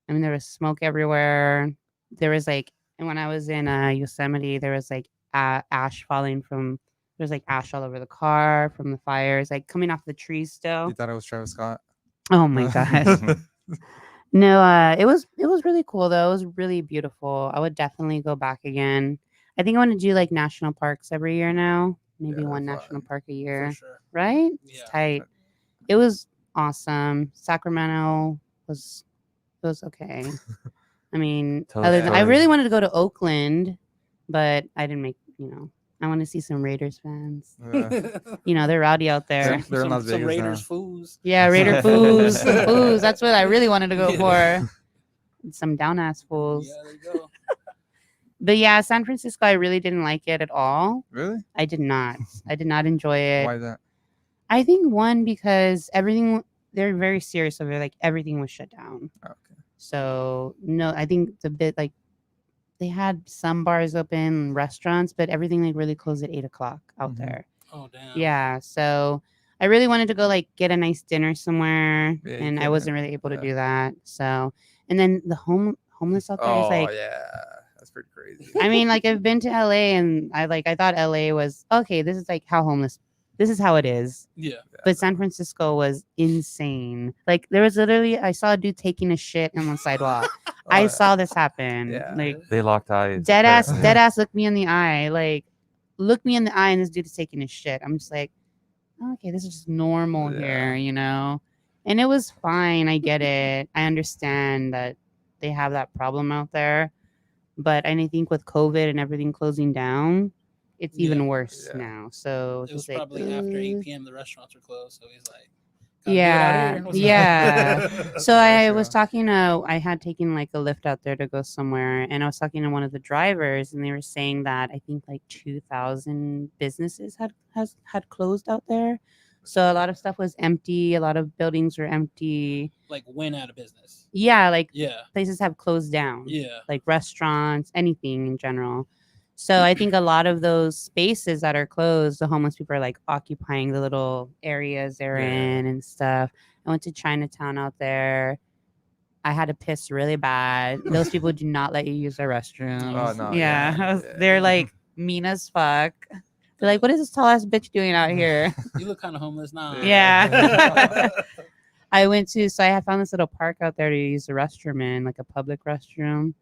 I mean, there was smoke everywhere. There was like, and when I was in Yosemite, there was like ash falling from. There's like ash all over the car from the fires, like coming off the trees still. You thought it was Travis Scott? Oh my god. No, it was really cool though. It was really beautiful. I would definitely go back again. I think I want to do like national parks every year now. Maybe Yeah, one they're national fun. park a For year. sure. Right? Yeah. It's tight. It was awesome. Sacramento was okay. I mean, Tell us other than, I stories. really wanted to go to Oakland, but I didn't make, I want to see some Raiders fans. Yeah. They're rowdy out there. They're in Las some Vegas Raiders now. fools. Yeah, Raider fools. Fools. That's what I really wanted to go Yeah. for. Some down ass fools. Yeah, there you go. But yeah, San Francisco, I really didn't like it at all. Really? I did not. I did not enjoy it. Why is that? I think one, because they're very serious over it. Like everything was shut down. Okay. So no, I think the bit like they had some bars open, restaurants, but everything like really closed at 8:00 out Mhm. there. Oh damn. Yeah. So I really wanted to go like get a nice dinner somewhere, Yeah, you and I couldn't. wasn't really able to Yeah. do that. So, and then the homeless out there is Oh like, yeah, that's pretty crazy. I mean, like I've been to LA and I thought LA was okay. This is like how homeless. This is how it is. Yeah. But San Francisco was insane. Like there was literally, I saw a dude taking a shit on the sidewalk. Oh, I yeah. saw this happen. Yeah. Like They locked eyes. dead there. ass looked me in the eye. Like look me in the eye and this dude is taking his shit. I'm just like, okay, this is just normal Yeah. here, And it was fine. I get it. I understand that they have that problem out there. But I think with COVID and everything closing down, it's Yeah. even worse Yeah. now. So It was he's like, probably after 8 "Ugh." p.m. the restaurants were closed, so he's like, "Gotta do it out Yeah, here. What's up?" yeah. So Yeah, I true. was talking to, I had taken like a lift out there to go somewhere, and I was talking to one of the drivers, and they were saying that I think like 2,000 businesses had closed out there. So a lot of stuff was empty. A lot of buildings were empty. Like went out of business. Yeah, like Yeah, places have closed down, yeah, like restaurants, anything in general. So I think a lot of those spaces that are closed, the homeless people are like occupying the little areas they're Yeah. in and stuff. I went to Chinatown out there. I had to piss really bad. Those people do not let you use their restrooms. Oh, no, yeah, yeah, they're yeah. like mean as fuck. They're like, "What is this tall ass bitch doing out here?" you look kind of homeless now. Yeah. I went to, so I had found this little park out there to use the restroom in, like a public restroom.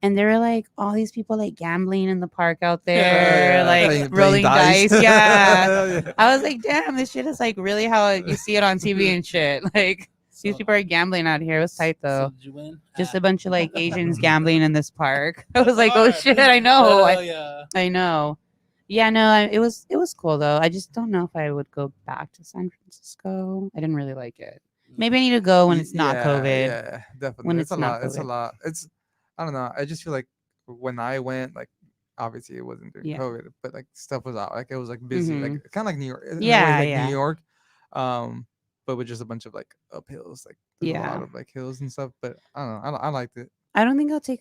And there were like all these people like gambling in the park out there, Yeah, like playing rolling dice. Yeah. Yeah. I was like, damn, this shit is like really how you see it on TV and shit. Like these So- people are gambling out here. It was tight So though. did you win? Just Ah. a bunch of like Asians gambling in this park. I was like, oh Alright. shit, I know. Hell yeah. I know. Yeah, no, it was cool though. I just don't know if I would go back to San Francisco. I didn't really like it. Maybe I need to go when it's not COVID. Yeah, definitely. When it's a it's not lot. It's a COVID. lot. It's I don't know. I just feel like when I went, like obviously it wasn't during Yeah. COVID, but like stuff was out. Like it was like busy, like kind of like New York. In a way, Yeah, like yeah. New York, but with just a bunch of like uphills, like there's a Yeah. lot of like hills and stuff. But I don't know. I liked it. I don't think I'll take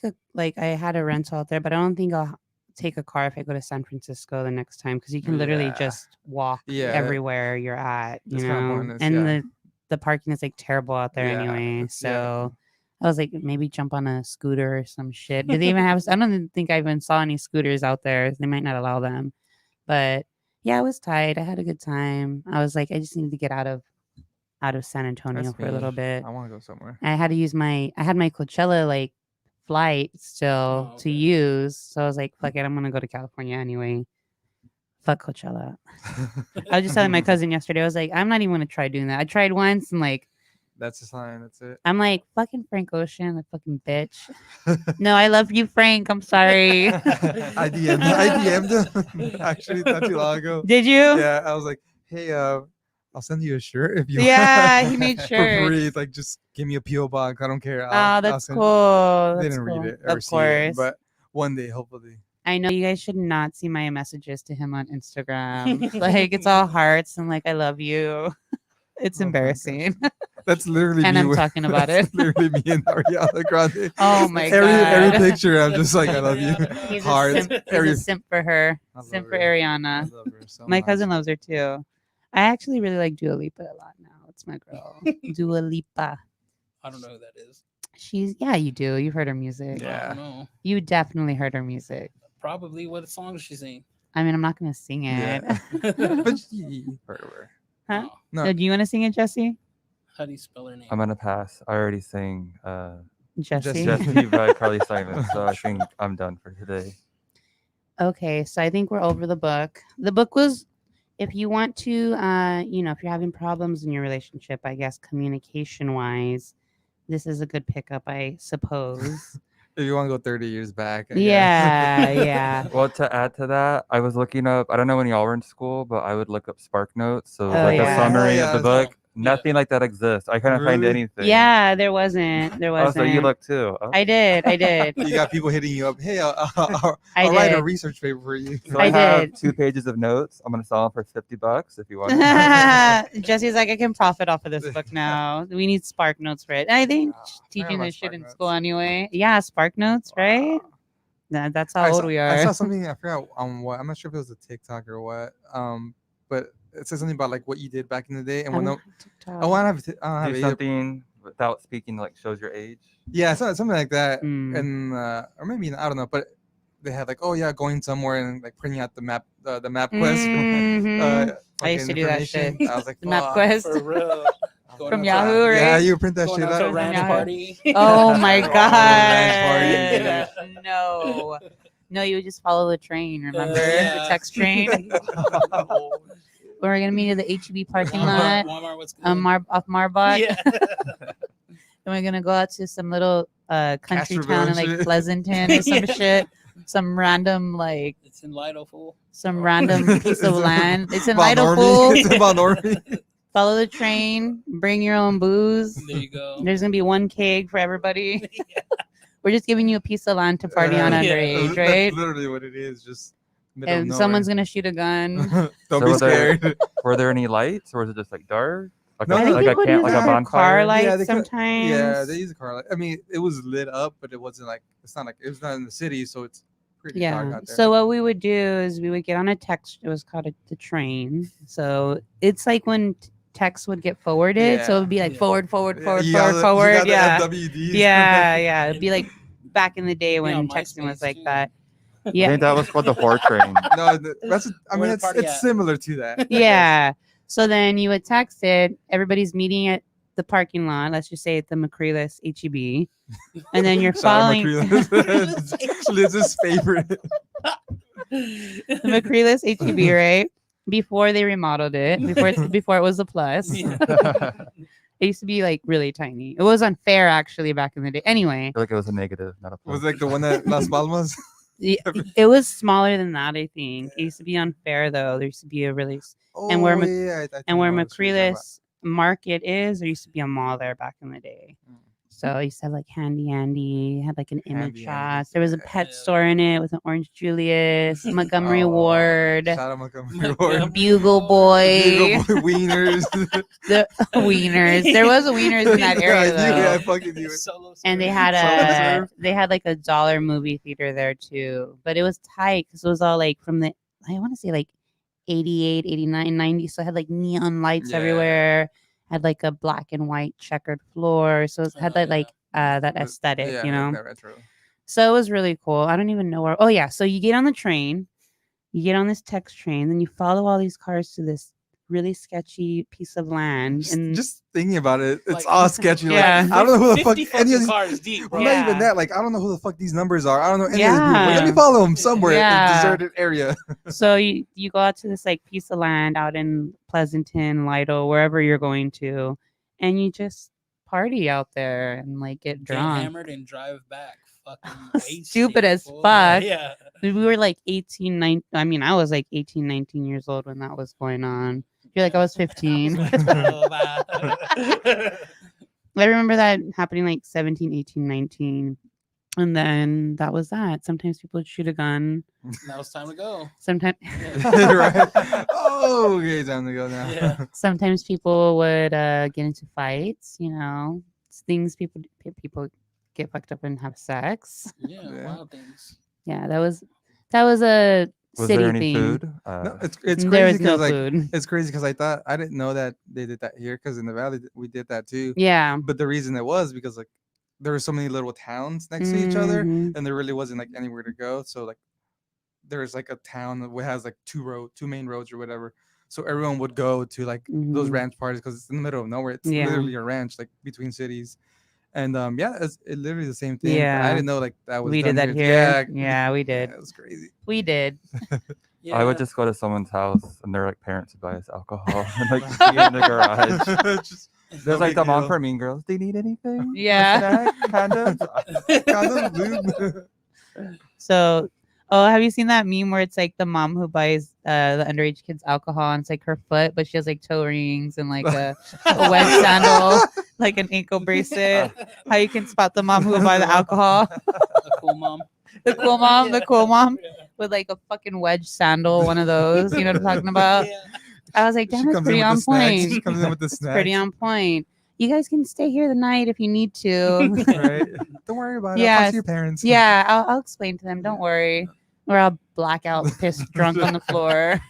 I had a rental out there, but I don't think I'll take a car if I go to San Francisco the next time because you can literally Yeah. just walk Yeah. everywhere you're at, you It's kinda know. pointless, And yeah. the parking is like terrible out there Yeah, anyway. it's- So yeah. I was like, maybe jump on a scooter or some shit. Do they even have? I don't even think I even saw any scooters out there. They might not allow them. But yeah, I was tight. I had a good time. I was like, I just needed to get out of San Antonio That's for a little me. bit. I want to go somewhere. I had to use I had my Coachella like flight still Oh, to okay. use. So I was like, fuck it, I'm gonna go to California anyway. Fuck Coachella. I was just telling my cousin yesterday, I was like, I'm not even gonna try doing that. I tried once and like That's the sign. That's it. I'm like, fucking Frank Ocean, the fucking bitch. No, I love you, Frank. I'm sorry. I DM'd him actually not too long ago. Did you? Yeah, I was like, hey, I'll send you a shirt if you Yeah, want. he made For shirts. free. Like, just give me a PO box. I don't care. Oh, that's cool. They That's didn't cool. read it or Of see it, course. but one day, hopefully. I know you guys should not see my messages to him on Instagram. Like it's all hearts and like I love you. It's Oh my embarrassing. That's literally And me. I'm talking about that's it. Literally me and Ariana Grande. Oh my every God. picture, I'm just like, I love you. He's Hearts. a simp for her. I love Simp for her. Ariana. I love her so My much. cousin loves her too. I actually really like Dua Lipa a lot now. It's my girl. Dua Lipa. I don't know who that is. Yeah, you do. You've heard her music. I Yeah. don't know. You definitely heard her music. Probably what song does she sing? I mean, I'm not gonna sing it. Yeah. But you heard of her. Huh? Oh, No. So do you want to sing it, Jesse? how do you spell her name? I'm gonna pass. I already sang Jesse. Jesse by Carly Simon, so I think I'm done for today. Okay, so I think we're over the book. The book was, if you want to, if you're having problems in your relationship, I guess communication wise, this is a good pickup, I suppose. If you want to go 30 years back. I guess. Yeah, yeah. Well, to add to that, I was looking up. I don't know when y'all were in school, but I would look up Spark Notes, so it was Oh, like yeah. a summary Oh, of the yeah. book. Nothing like that exists. I couldn't find Really? anything. Yeah, there wasn't. There Oh, wasn't. so you look too. Oh. I did. You got people hitting you up. Hey, I'll I write a did. research paper for you. So I I have did. 2 pages of notes. I'm gonna sell them for $50 if you want. it. Jesse's like, I can profit off of this book now. We need Spark Notes for it. And I think Wow. I teaching heard about this shit Spark in Notes. school anyway. Yeah, Spark Notes, right? Wow. That's how I old saw, we I are. saw something. I forgot on what. I'm not sure if it was a TikTok or what. But it says something about like what you did back in the day. And I when don't no, have TikTok. I want to have. I don't have Do it. something without speaking like shows your age. Yeah, something like that. Mm. And or maybe I don't know. But they had like, oh yeah, going somewhere and like printing out the map quest. Mhm. I used fucking to do that information. shit. I was like, The map fuck. quest. For real. Going From out to- Yahoo, right? Yeah, you print that Going shit out to a out. ranch Yahoo. party. Oh my Oh, god. ranch No. No, you would just follow the train, remember? yeah. The text train. We're gonna meet at the HEB parking lot Walmart, what's good? off Marbach. Yeah. And we're gonna go out to some little country Castroville town in and like shit. Pleasanton or some Yeah. shit. some random like It's in Lido, fool. some Oh. random piece of land. It's in Von Lido, Ormy. fool. It's in Von Ormy. Follow the train. Bring your own booze. There you go. There's gonna be one keg for everybody. We're just giving you a piece of land to party on Yeah. underage, That's right? literally what it is. Just middle of And nowhere. someone's gonna shoot a gun. Don't So be were there- scared. Were there any lights, or was it just like dark? Like No, I a, think like a people camp, use like it a for bonfire? car lights they could- sometimes. Yeah, they use a car light. I mean, it was lit up, but it wasn't like it's not like it was not in the city, so it's pretty dark Yeah. out there. So what we would do is we would get on a text. It was called the train. So it's like when texts would get forwarded. So it would be like Yeah. forward, forward, forward, You forward, got forward. the Yeah. FWDs. Yeah, yeah. It'd be like back in the day when on texting was MySpace, like too. that. I Yeah. think that was called the 4 train. No, that's. I Where mean, the party it's at? similar to that. Yeah. So then you would text it. Everybody's meeting at the parking lot. Let's just say at the McCreeless HEB. And then you're Shout out following McCreeless. Liz's favorite. the McCreeless HEB, right? Before they remodeled it, before it was a plus. Yeah. It used to be like really tiny. It was unfair actually back in the day. Anyway, I feel like it was a negative, not a Was plus. like the one at Las Palmas. it was smaller than that, I think. It used to be unfair though. There used to be a really Oh, where Mc- yeah, I think and where I know what you're talking about. McCreeless Market is, there used to be a mall there back in the day. Mm. So I used to have like Handy Andy, had like an image Handy shop. Andy's There was a the pet best. store in it with an Orange Julius, Montgomery Oh, Ward, Shout out Montgomery Ward. Montgomery Bugle Boy, Bugle Boy Wieners. the Wieners. There was a Wieners in that area Yeah, I knew it. I though. fucking knew it. Solo And they service. had Solo they had like a dollar movie theater there too, but it was tight because it was all like from the I want to say like 88, 89, 90. So it had like neon lights Yeah. everywhere. Had like a black and white checkered floor, so it had Oh, that like that The- aesthetic, yeah, you know. that retro. So it was really cool. I don't even know where. Oh yeah, so you get on the train, you get on this text train, then you follow all these cars to this really sketchy piece of land, and Just thinking about it, it's Like- all sketchy. Yeah. Like, I don't know who the fuck 50 any of these. cars deep, bro. Well, not even Yeah. that. Like, I don't know who the fuck these numbers are. I don't know any of these people. But Yeah. let me follow them somewhere in Yeah. a deserted area. so you go out to this like piece of land out in Pleasanton, Lido, wherever you're going to, and you just party out there and like get Get drunk. hammered and drive back. Fucking wasted, Stupid as fool. fuck. Yeah. We were like 18, 19. I mean, I was like 18, 19 years old when that was going on. You're like, I was 15. I remember that happening like 17, 18, 19. And then that was that. Sometimes people would shoot a gun. Now it's time to go. Sometimes Right? Oh, okay, time to go now. Yeah. sometimes people would get into fights, you know. It's things people get fucked up and have sex. Yeah, Yeah. wild things. Yeah, that was a Was city there any thing. food? No, it's crazy There was no because like food. it's crazy because I didn't know that they did that here because in the valley we did that too. Yeah. But the reason it was because like there were so many little towns next to each other, Mhm. and there really wasn't like anywhere to go. So like there's like a town that has like two main roads or whatever. So everyone would go to like those Mhm. ranch parties because it's in the middle of nowhere. It's Yeah. literally a ranch like between cities. And yeah, it's literally the same thing. but Yeah. I didn't know like that was We did done that here. here. Yeah, we Yeah, did. it was crazy. We did. Yeah. I would just go to someone's house and their like parents would buy us alcohol and like be in the garage. Just There's no like big the mom deal. for Mean Girls. Do you need anything? A Yeah. snack? Condoms? Condoms, lube. So, oh, have you seen that meme where it's like the mom who buys the underage kids alcohol and it's like her foot, but she has like toe rings and like a wedge sandal, like an ankle bracelet? How you can spot the mom who will buy the alcohol? A cool mom. The cool mom, the Yeah. cool mom Yeah. with like a fucking wedge sandal, one of those. You know what I'm talking about? Yeah. I was like, She damn, that's comes in pretty with on the snacks. She point. comes in with the It's pretty snacks. on point. You guys can stay here the night if you need to. Right? Don't worry about it. I'll talk Yes. to your parents. Yeah, I'll explain to them. Don't worry. Or I'll black out, pissed drunk on the floor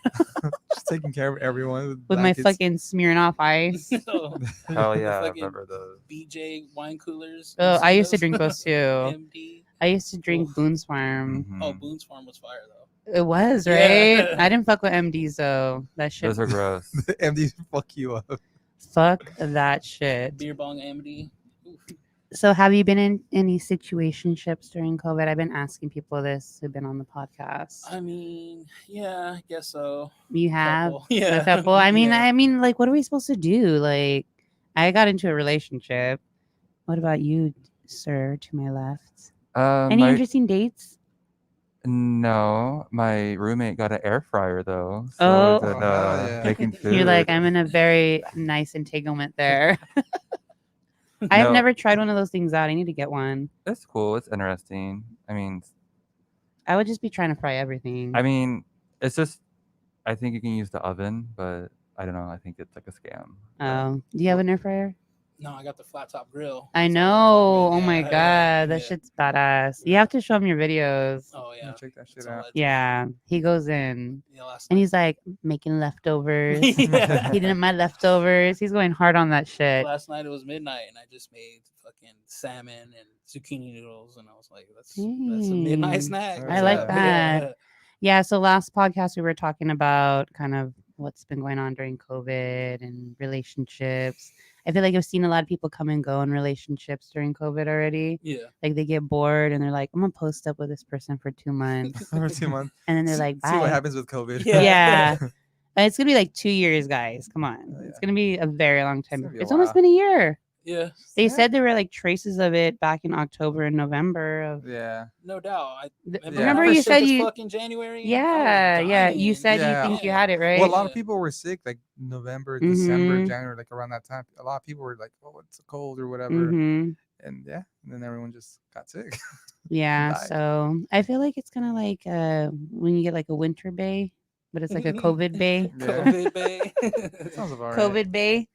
Just taking care of everyone with my blankets. fucking smearing off ice. Oh, Hell yeah, I fucking- remember those. BJ wine coolers. Oh, You I see used to those? drink those too. MD. I used to drink Oof. Boone's Farm. Mhm. Oh, Boone's Farm was fire though. It was, right? Yeah. I didn't fuck with MDs though. That shit. Those are gross. The MD fuck you up. Fuck that shit. Beer bong MD. Oof. So, have you been in any situationships during COVID? I've been asking people this who've been on the podcast. I mean, yeah, I guess so. You have Couple. Yeah. a couple. I mean, Yeah. like, what are we supposed to do? Like, I got into a relationship. What about you, sir? To my left. Any My- interesting dates? No, my roommate got an air fryer though. So Oh. good, Oh, hell yeah. making food. You're like, I'm in a very nice entanglement there. I have No, never tried one of those things out. I need to get one. It's cool. It's interesting. I would just be trying to fry everything. I mean, it's just. I think you can use the oven, but I don't know. I think it's like a scam. Oh, do you have an air fryer? No, I got the flat top grill. I That's all know. fuck Oh with. my Yeah, god, that yeah. shit's badass. You have to show him your videos. Oh yeah. Check that shit It's all out. legend. Yeah, he goes in Yeah, last and night. he's like making leftovers. Yeah. He didn't my leftovers. He's going hard on that shit. Last night it was midnight and I just made fucking salmon and zucchini noodles and I was like, that's a midnight Mm. snack. I like So, that. yeah. Yeah, so last podcast we were talking about kind of what's been going on during COVID and relationships. I feel like I've seen a lot of people come and go in relationships during COVID already. Yeah. Like they get bored and they're like, I'm gonna post up with this person for 2 months. For 2 months. And then they're like, bye. See what happens with COVID. Yeah. Yeah. It's gonna be like 2 years, guys. Come on. Oh, It's yeah. gonna be a very long time. gonna be a It's almost while. been a year. Yeah. They Yeah. said there were like traces of it back in October and November of Yeah. No doubt. remember my you first said shit this you fucking January. I was yeah, you dying. said Yeah. you think you had it, right? Well, a lot Yeah. of people were sick, like November, December, Mhm. January, like around that time. A lot of people were like, "Oh, it's cold or whatever," Mm-hmm. and yeah, and then everyone just got sick. Yeah, died. so I feel like it's kind of like when you get like a winter bay, but it's like a COVID bay. Yeah. COVID bay. Sounds about right. COVID bay.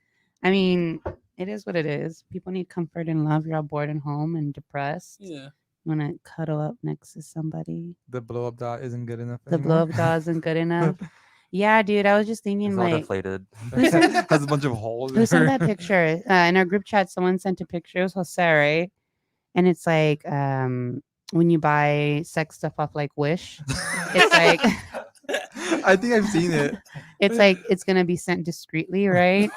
I mean, it is what it is. People need comfort and love. You're all bored and home and depressed. Yeah. You want to cuddle up next to somebody. The blow up dot isn't good enough. The blow up doll isn't good enough. Yeah, dude. I was just thinking It's all like, deflated. Has a bunch of holes. who sent that everywhere. picture? In our group chat, someone sent a picture. It was Jose, right? And it's like when you buy sex stuff off like Wish, it's like I think I've seen it. it's like it's gonna be sent discreetly, right?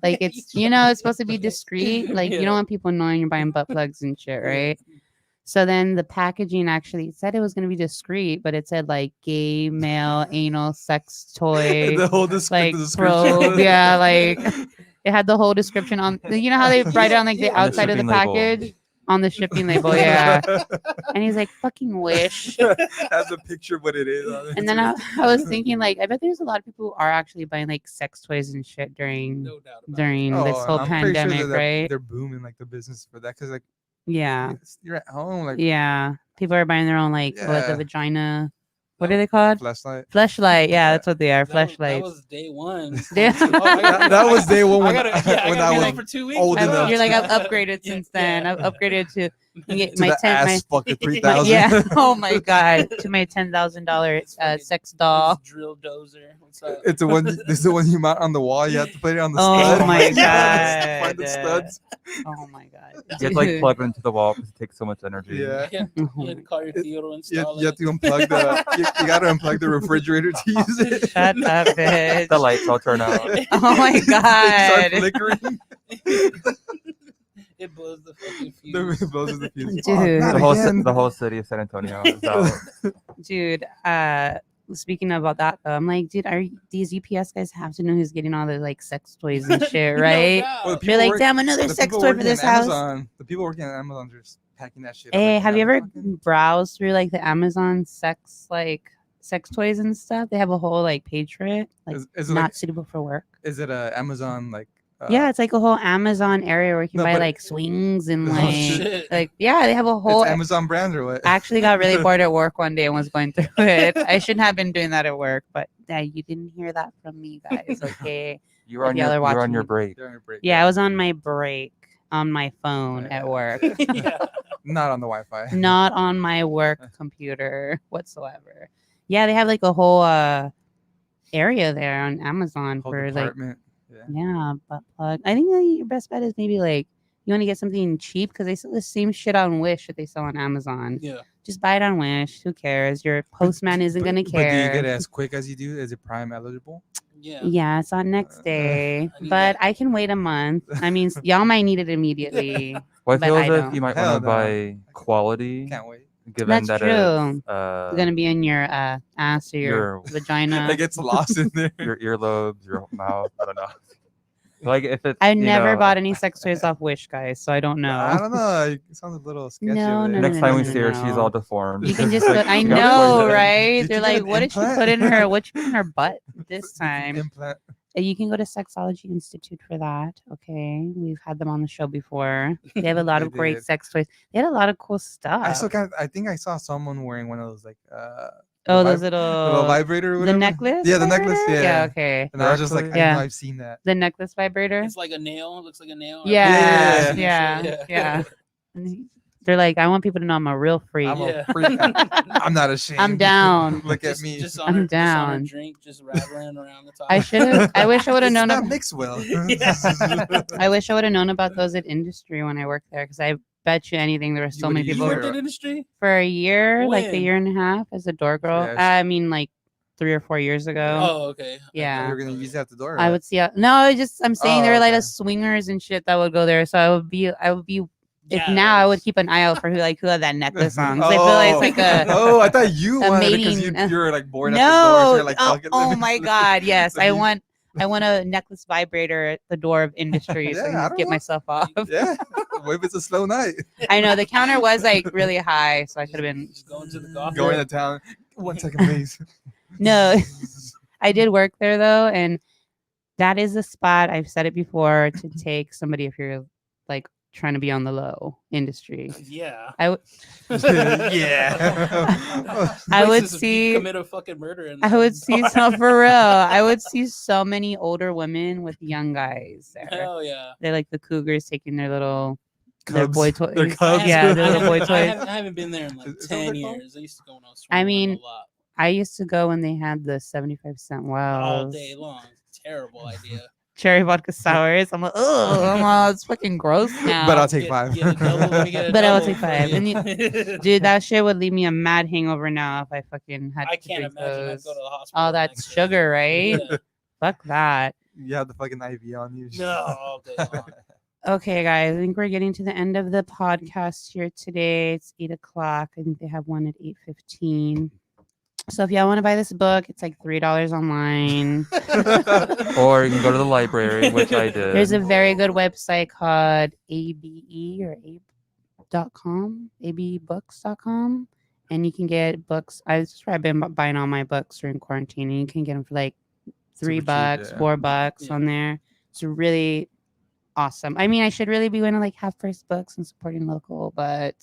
Like it's it's supposed to be discreet. Like you Yeah. don't want people knowing you're buying butt plugs and shit, right? So then the packaging actually said it was gonna be discreet, but it said like gay male anal sex toy. The whole like description. probe, yeah, like it had the whole description on. You know how they write it on like the Yeah. On the outside of the shipping label. package on the shipping label, yeah. And he's like, "Fucking Wish." Has a picture of what it is on it. And then I was thinking, like, I bet there's a lot of people who are actually buying like sex toys and shit during No doubt about during Oh, this whole I'm pretty sure pandemic, that right? they're booming like the business for that because like Yeah, you're at home like yeah. People are buying their own like what the Yeah. vagina. What are they called? flashlight. Fleshlight. Yeah, that's what they are. it. That Fleshlights. was day one. Yeah. Oh, I gotta- That was day one I when gotta, I- yeah, I when gotta I be was late for 2 weeks. old enough. You're like I've upgraded Yeah, since then. yeah. I've upgraded to get to my the 10 my, ass fucker my 3000. yeah. Oh my god, to my $10,000 It's fucking- sex doll. It's drill dozer. What's up? It's the one. This is the one you mount on the wall. You have to put it on the Oh stud. my You gotta Find the God. studs. Oh my god. You have to like Dude. plug it into the wall because it takes so much energy. Yeah. Yeah, Oh you had to call your It- theater You, install you have it. to unplug the. You gotta unplug the refrigerator to use it. Shut up, bitch. The lights all turn out. Oh my They start god. flickering. It blows the fucking The fuse. blows the fuse. Dude. Oh, not The whole, again. the whole city of San Antonio is out. Dude, speaking about that though, I'm like, dude, are these UPS guys have to know who's getting all the like sex toys and shit, right? No doubt. Well, the They're like, work- damn, another the sex people toy for working this at house. Amazon, the people working at Amazon are just packing that shit. up, Hey, like, have you another ever fucking- browsed through like the Amazon sex toys and stuff? They have a whole like page for it, like Is it not like? suitable for work. Is it a Amazon like? Yeah, it's like a whole Amazon area where you can No, buy but- like swings and Oh, like shit. yeah, they have a whole. It's Amazon brand or what? I actually got really bored at work one day and was going through it. I shouldn't have been doing that at work, but you didn't hear that from me, guys. Okay. You were on Y'all are your, you were on watching your me. break. They're on your break. Yeah, I was on my break on my phone Yeah. at work, Yeah. Not on the Wi-Fi. not on my work computer whatsoever. Yeah, they have like a whole area there on Amazon Whole for like department. Yeah. butt plug. I think that your best bet is maybe like you want to get something cheap because they sell the same shit on Wish that they sell on Amazon. Yeah. Just buy it on Wish. Who cares? Your postman isn't gonna But do you care. get it as quick as you do? Is it Prime eligible? Yeah. Yeah, it's on next day, I need but that. I can wait a month. I mean, y'all might need it immediately. Well, I But feel I as if don't. you might Hell want to no. buy quality, Can't wait. given That's that true. it's It's gonna be in your ass or your your- vagina. It gets lost in there. your earlobes, your mouth. I don't know. Like if it's I've you never know, bought any sex toys off Wish, guys, so I don't I know. don't know. It sounds a little sketchy. No, over no, there. Next time we no, see her, she's no. all deformed. You can because, just like, go, I she got know, poison. right? Did They're you get like, an what did she implant? put in her? What you put in her butt this time? Implant. You can go to Sexology Institute for that. Okay, we've had them on the show before. They have a lot They of great did. sex toys. They had a lot of cool stuff. I think I saw someone wearing one of those like Oh, the those the little little vibrator or the whatever. necklace. Yeah, the necklace. vibrator? Yeah. Okay. And I was just like, Actually- I know Yeah. I've seen that. The necklace vibrator. It's like a nail. It looks like a nail. Yeah. Yeah. Yeah. And they're like, I want people to know I'm a real freak. I'm Yeah. a freak. I'm not ashamed. I'm down. Look at Just, me. just on I'm her, just on her down. drink, just rattling around the top. I should have. I wish I would have It's known. not Ab- mixed well. I wish I would have known about those at industry when I worked there, because I bet you anything there were so would've many used You people worked it. in industry? for a year, like a When? year and a half, as a door girl. Yeah, I mean, like 3 or 4 years ago. Oh, okay. Yeah. You're gonna use it at the door. or I what? would see. I'm saying there Oh, were like okay. a swingers and shit that would go there. So I would be. If Yeah, now I would it's- keep an eye out for who had that necklace on. 'Cause I feel like it's like a. Oh, I thought you a wanted it because mating- you were like bored at the No. door. So you're like, oh, fuck it, oh let me- my god. Yes, let I me- want. I want a necklace vibrator at the door of industry so I Yeah, can I just don't get know. myself off. Yeah. What if it's a slow night? I know the counter was like really high, so I should have been. Just going to the golf. Going to town. 1 second, please. No, I did work there though, and that is the spot. I've said it before to take somebody if you're like trying to be on the low industry. Yeah. Yeah. I would Places see. commit a fucking murder. In I would the see bar. so for real. I would see so many older women with young guys there. Hell yeah. They're like the cougars taking their little Cubs. boy toys. They're cubs. Yeah, their I little boy haven't- I toys. haven't been there in like Is that what 10 they're called? years. I used to go when I was I 21 mean, a lot. I used to go when they had the 75-cent All wells, day long. Terrible idea. cherry vodka sours. I'm like, oh, I'm all, it's fucking gross now. But I'll take 5. Get a double, let me get a But I will double take 5. for And you. Dude, that shit would leave me a mad hangover now if I fucking had I to can't drink imagine. I'd those. go to the hospital. Oh, the that's next day. sugar, right? Yeah. Fuck that. You have the fucking IV on you. No, all day long. Okay, guys, I think we're getting to the end of the podcast here today. It's 8 o'clock. I think they have one at 8:15. So if y'all want to buy this book, it's like $3 online. Or you can go to the library, which I did. There's a very good website called ABE or abe.com, abebooks.com, and you can get books. I've been buying all my books during quarantine, and you can get them for like $3, Super cheap, yeah. $4 Yeah. on there. It's really awesome. I mean, I should really be going to like half price books and supporting local, but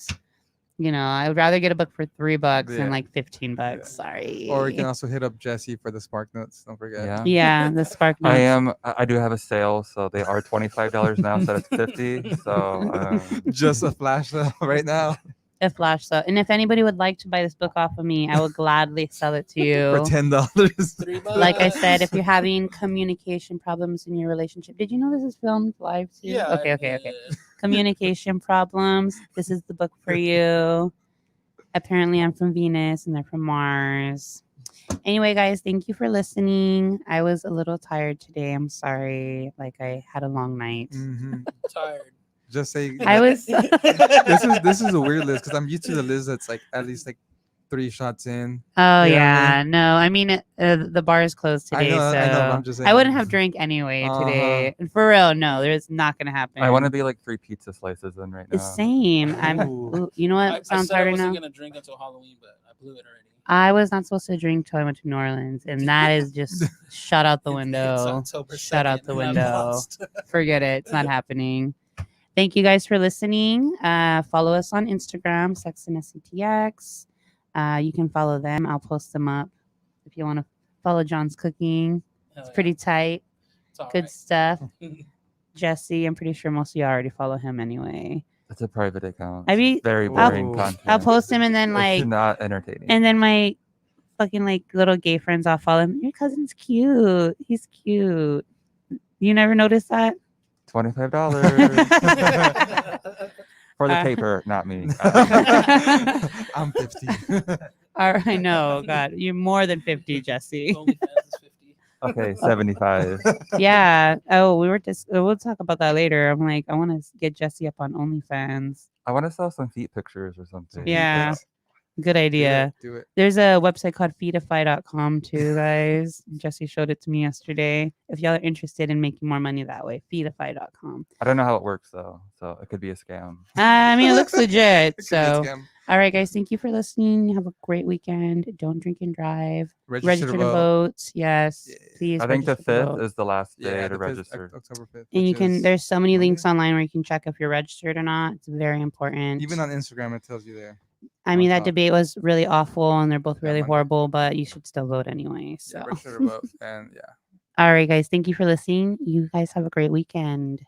you know, I would rather get a book for $3 Yeah. than like $15. Yeah. Sorry. Or you can also hit up Jesse for the Spark Notes. Don't forget. Yeah. Yeah, the Spark Notes. I do have a sale, so they are $25 now instead of 50. So Just a flash sale right now A flash sale. And if anybody would like to buy this book off of me, I will gladly sell it to you. for $10. $3. Like I said, if you're having communication problems in your relationship, did you know this is filmed live too? Yeah. Okay. Communication problems. This is the book for you. Apparently, I'm from Venus and they're from Mars. Anyway, guys, thank you for listening. I was a little tired today. I'm sorry. Like I had a long night. Mhm. Tired. Just say I was. this is a weird list because I'm used to the list that's like at least like 3 shots in. Oh Yeah. yeah, no. I mean, the bar is closed today, I know, so but I'm just I wouldn't saying. have drank anyway Uh-huh. today. For real, no, there's not gonna happen. I want to be like 3 pizza slices in right now. the same. I'm. Ooh. Ooh, you know what I sounds said I harder wasn't now? gonna drink until Halloween, but I blew it already. I was not supposed to drink till I went to New Orleans, and that is just shut out the It's window. October Shut out 2nd, the and I'm window. lost. Forget it. It's not happening. Thank you guys for listening. Follow us on Instagram, Sex and SATX. You can follow them. I'll post them up if you want to follow John's cooking. Hell It's yeah. pretty tight. It's all Good right. stuff. Jesse, I'm pretty sure most of you already follow him anyway. It's a private account. I mean, Very I'll- boring content. I'll post him and then It's like, not entertaining. and then my fucking like little gay friends, I'll follow him. Your cousin's cute. He's cute. You never noticed that? $25 for the Uh, paper, not me. I'm 50. All right, I know. God, you're more than 50, Jesse. OnlyFans is 50. Okay, 75. Yeah. Oh, we'll talk about that later. I'm like, I want to get Jesse up on OnlyFans. I want to sell some feet pictures or something. Yeah. Good idea. Do it. There's a website called feedify.com too, guys. Jesse showed it to me yesterday. If y'all are interested in making more money that way, feedify.com. I don't know how it works though, so it could be a scam. I mean, it looks legit. It could be a So, scam. all right, guys, thank you for listening. Have a great weekend. Don't drink and drive. Register to to vote. vote. Yes, Yeah. please. I think the register to 5th vote. is the last day Yeah, to the 5th, register. October 5th. And you which can. is There's so many Monday. links online where you can check if you're registered or not. It's very important. Even on Instagram, it tells you there. I mean, on that top. debate was really awful, and they're both Yeah, really Monday. horrible. But you should still vote anyway. So, Yeah, register to vote. And yeah. all right, guys, thank you for listening. You guys have a great weekend.